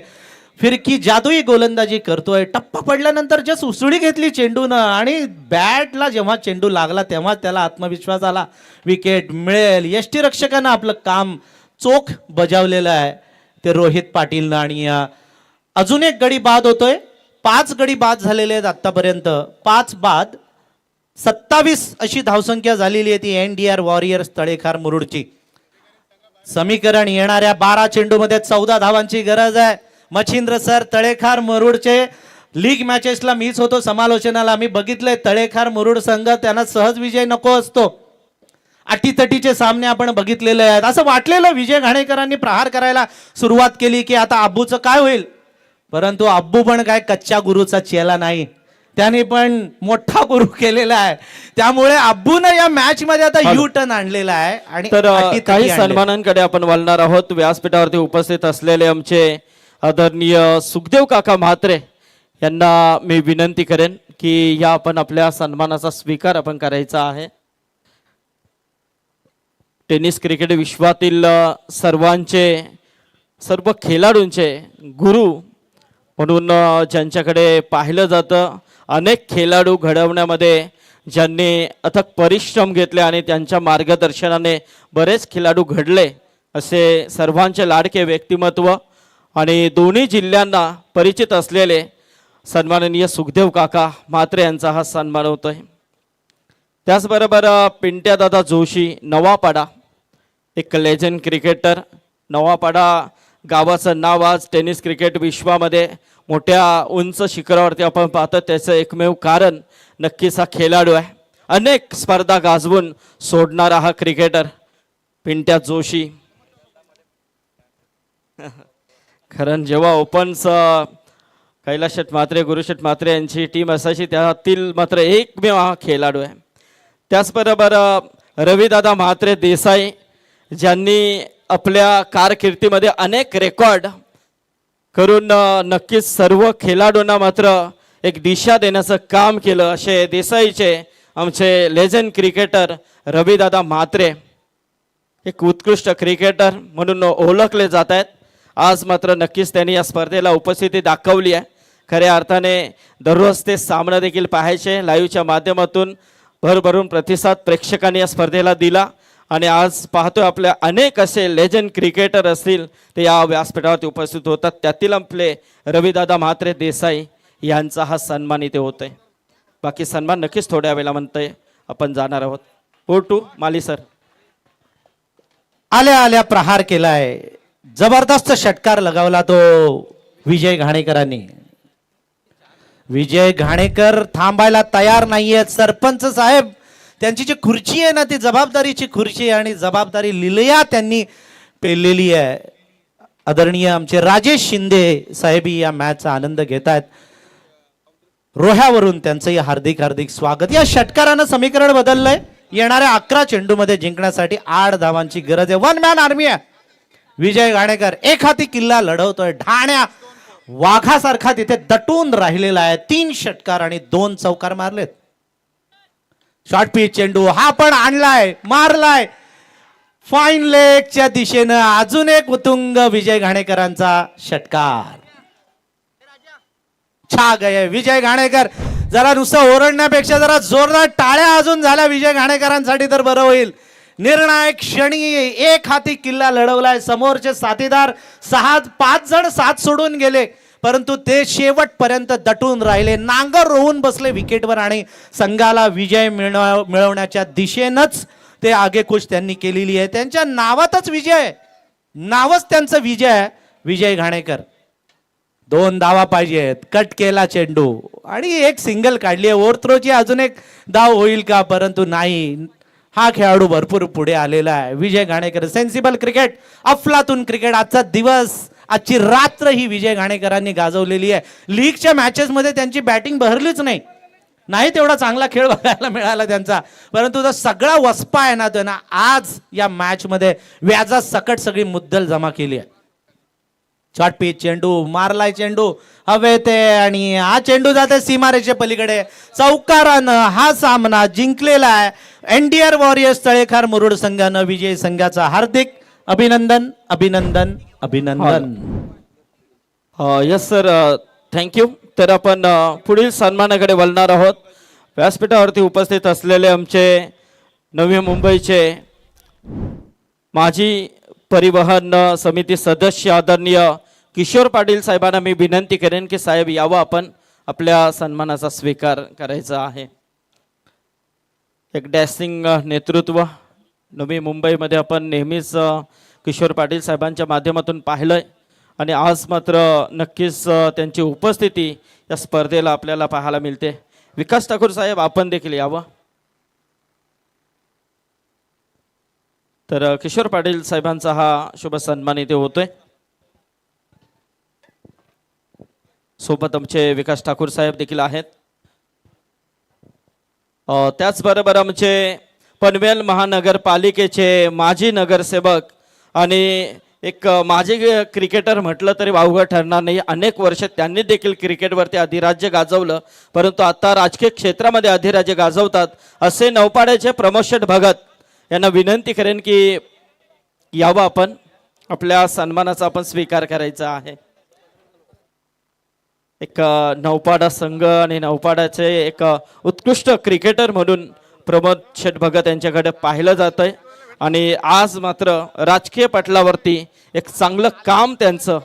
Speaker 1: फिरकी जादुई गोलंदाजी करतोय. टप्पा पडल्यानंतर जस्ट उसळी घेतली चेंडूनं आणि बॅटला जेव्हा चेंडू लागला तेव्हा त्याला आत्मविश्वास आला. विकेट मिळेल. यष्टीरक्षकानं आपलं काम चोख बजावलेलं आहे ते रोहित पाटीलनं. आणि अजून एक गडी बाद होतोय. 5 गडी बाद झालेले आहेत आतापर्यंत. 5 बाद 27 अशी धावसंख्या झालेली आहे ती NDR वॉरियर्स तळेखार मुरुडची. समीकरण येणाऱ्या 12 चेंडूमध्ये 14 धावांची गरज आहे. मच्छिंद्र सर तळेखार मुरुडचे लीग मॅचेसला मीच होतो समालोचनाला. मी बघितलंय तळेखार मुरुड संघ त्यांना सहज विजय नको असतो. अटीतटीचे सामने आपण बघितलेले आहेत. असं वाटलेलं विजय घाणेकरांनी प्रहार करायला सुरुवात केली की आता अब्बूचं काय होईल. परंतु अब्बू पण काय कच्च्या गुरुचा चेला नाही. त्याने पण मोठा गुरु केलेला आहे. त्यामुळे अब्बूनं या मॅच मध्ये आता यू टर्न आणलेला आहे. आणि
Speaker 2: तर
Speaker 1: अटीतटी
Speaker 2: काही
Speaker 1: आणले.
Speaker 2: सन्मानांकडे आपण वळणार आहोत. व्यासपीठावरती उपस्थित असलेले आमचे आदरणीय सुखदेव काका म्हात्रे यांना मी विनंती करेन की या आपण आपल्या सन्मानाचा स्वीकार आपण करायचा आहे. टेनिस क्रिकेट विश्वातील सर्व खेळाडूंचे गुरु म्हणून ज्यांच्याकडे पाहिलं जातं. अनेक खेळाडू घडवण्यामध्ये ज्यांनी अथक परिश्रम घेतले आणि त्यांच्या मार्गदर्शनाने बरेच खेळाडू घडले असे सर्वांचे लाडके व्यक्तिमत्व आणि दोन्ही जिल्ह्यांना परिचित असलेले सन्माननीय सुखदेव काका म्हात्रे यांचा हा सन्मान होतोय. त्याचबरोबर पिंट्यादादा जोशी नवापाडा एक लेजंड क्रिकेटर. नवापाडा गावाचं नाव आज टेनिस क्रिकेट विश्वामध्ये मोठ्या उंच शिखरावरती आपण पाहतो. त्याचं एकमेव कारण नक्कीच हा खेळाडू आहे. अनेक स्पर्धा गाजवून सोडणारा हा क्रिकेटर पिंट्या जोशी. कारण जेव्हा ओपन्स कैलास शेठ म्हात्रे गुरुशेठ म्हात्रे यांची टीम असायची त्यातील मात्र एकमेव हा खेळाडू आहे. त्याचबरोबर रविदादा म्हात्रे देसाई ज्यांनी आपल्या कारकिर्दीमध्ये अनेक रेकॉर्ड करून नक्कीच सर्व खेळाडूंना मात्र एक दिशा देण्याचं काम केलं. असे देसाईचे आमचे लेजंड क्रिकेटर रविदादा म्हात्रे एक उत्कृष्ट क्रिकेटर म्हणून ओळखले जात आहेत. आज मात्र नक्कीच त्यांनी या स्पर्धेला उपस्थिती दाखवली आहे. खऱ्या अर्थाने दररोज ते सामना देखील पाहायचे. लाईव्हच्या माध्यमातून भरभरून प्रतिसाद प्रेक्षकांनी या स्पर्धेला दिला आणि आज पाहतोय आपल्या अनेक असे लेजंड क्रिकेटर असतील ते या व्यासपीठावरती उपस्थित होतात. त्यातील आपले रविदादा म्हात्रे देसाई यांचा हा सन्मान इथे होतोय. बाकी सन्मान नक्कीच थोड्या वेळेला म्हणतोय आपण जाणार आहोत. टू माली सर.
Speaker 1: आल्या आल्या प्रहार केलाय. जबरदस्त षटकार लगावला तो विजय घाणेकरांनी. विजय घाणेकर थांबायला तयार नाहीयेत. सरपंच साहेब त्यांची जी खुर्ची आहे ना ती जबाबदारीची खुर्ची आहे आणि जबाबदारी लिलया त्यांनी पेललेली आहे. आदरणीय आमचे राजेश शिंदे साहेबी या मॅचचा आनंद घेत आहेत. रोह्यावरून त्यांचंही हार्दिक हार्दिक स्वागत. या षटकारानं समीकरण बदललंय. येणाऱ्या 11 चेंडूमध्ये जिंकण्यासाठी 8 धावांची गरज आहे. 1 मॅन आर्मी आहे. विजय घाणेकर एक हाती किल्ला लढवतोय. ढाण्या वाघासारखा तिथे दटून राहिलेला आहे. 3 षटकार आणि 2 चौकार मारलेत. शॉर्ट पिच चेंडू हा पण आणलाय मारलाय फाईन लेगच्या दिशेनं. अजून एक उतुंग विजय घाणेकरांचा षटकार. छा गए विजय घाणेकर. जरा नुसतं ओरडण्यापेक्षा जरा जोरदार टाळ्या अजून झाल्या विजय घाणेकरांसाठी तर बरं होईल. निर्णायक क्षणी एक हाती किल्ला लढवलाय. समोरचे साथीदार 5 जण 7 सोडून गेले परंतु ते शेवटपर्यंत दटून राहिले. नांगर रोवून बसले विकेटवर आणि संघाला विजय मिळवण्याच्या दिशेनंच ते आगेकूच त्यांनी केलेली आहे. त्यांच्या नावातच विजय. नावच त्यांचं विजय आहे. विजय घाणेकर. 2 धावा पाहिजेत. कट केला चेंडू आणि एक सिंगल काढली आहे. ओव्हरथ्रोची अजून एक धाव होईल का परंतु नाही. हा खेळाडू भरपूर पुढे आलेला आहे. विजय घाणेकर. सेन्सिबल क्रिकेट अफलातून क्रिकेट. आजचा दिवस आजची रात्र ही विजय घाणेकरांनी गाजवलेली आहे. लीगच्या मॅचेसमध्ये त्यांची बॅटिंग बहरलीच नाही तेवढा चांगला खेळ बघायला मिळाला त्यांचा, परंतु तो सगळा वस्पा आहे ना तो ना आज या मॅच मध्ये व्याजा सकट सगळी मुद्दल जमा केली आहे. शॉर्ट पिच चेंडू मारलाय, चेंडू हवे ते आणि हा चेंडू जाते सीमारेषे पलीकडे. चौकारानं हा सामना जिंकलेला आहे. एनडीआर वॉरियर्स तळेखार मुरुड संघानं विजयी संघाचा हार्दिक अभिनंदन अभिनंदन अभिनंदन.
Speaker 2: Yes sir, thank you. तर आपण पुढील सन्मानाकडे वळणार आहोत. व्यासपीठावरती उपस्थित असलेले आमचे नवी मुंबईचे माजी परिवहन समिती सदस्य आदरणीय किशोर पाटील साहेबांना मी विनंती करेन की साहेब यावं, आपण आपल्या सन्मानाचा स्वीकार करायचा आहे. एक डॅशिंग नेतृत्व नवी मुंबईमध्ये आपण नेहमीच किशोर पाटील साहेबांच्या माध्यमातून पाहिलंय आणि आज मात्र नक्कीच त्यांची उपस्थिती या स्पर्धेला आपल्याला पाहायला मिळते. विकास ठाकूर साहेब आपण देखील यावं. तर किशोर पाटील साहेबांचा हा शुभ सन्मान इथे होतोय. सोबत आमचे विकास ठाकूर साहेब देखील आहेत. त्याचबरोबर आमचे पनवेल महानगरपालिकेचे माजी नगरसेवक आणि एक माजी क्रिकेटर म्हटलं तरी वावगं ठरणार नाही. अनेक वर्ष त्यांनी देखील क्रिकेटवरती अधिराज्य गाजवलं, परंतु आता राजकीय क्षेत्रामध्ये अधिराज्य गाजवतात असे नौपाड्याचे प्रमोद शेठ भगत यांना विनंती करेन की यावं, आपण आपल्या सन्मानाचा आपण स्वीकार करायचा आहे. एक नौपाडा संघ आणि नौपाड्याचे एक उत्कृष्ट क्रिकेटर म्हणून प्रमोद शेठ भगत यांच्याकडे पाहिलं जात आहे आणि आज मात्र राजकीय पटलावरती एक चांगलं काम त्यांचं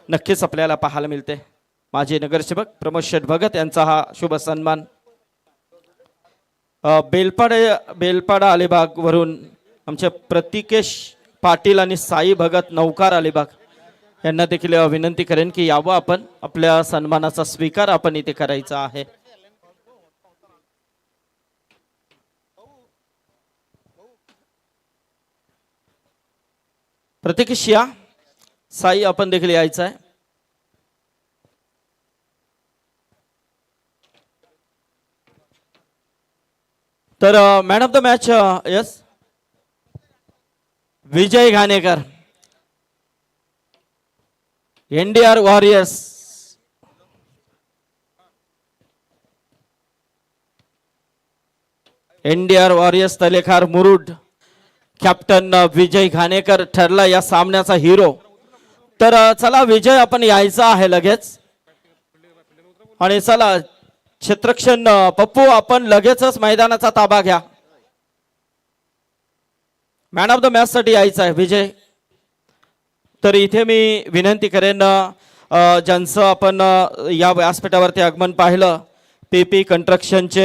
Speaker 2: नक्कीच आपल्याला पाहायला मिळते. माजी नगरसेवक प्रमोद शेठ भगत यांचा हा शुभ सन्मान. बेलपाडा अलिबाग वरून आमचे प्रतिकेश पाटील आणि साई भगत नौकार अलिबाग यांना देखील विनंती करेन की यावं, आपण आपल्या सन्मानाचा स्वीकार आपण इथे करायचा आहे. प्रतिकेश या, साई आपण देखील यायचं आहे. तर man of the match yes Vijay Ghanekar, NDR warriors. NDR warriors Talekhar Murud captain Vijay Ghanekar ठरला या सामन्याचा हिरो. तर चला विजय आपण यायचा आहे लगेच आणि चला क्षेत्रक्षण पप्पू आपण लगेचच मैदानाचा ताबा घ्या. मॅन ऑफ द मॅच साठी यायचं आहे विजय. तर इथे मी विनंती करेन ज्यांचं आपण या व्यासपीठावरती आगमन पाहिलं, पीपी कंस्ट्रक्शनचे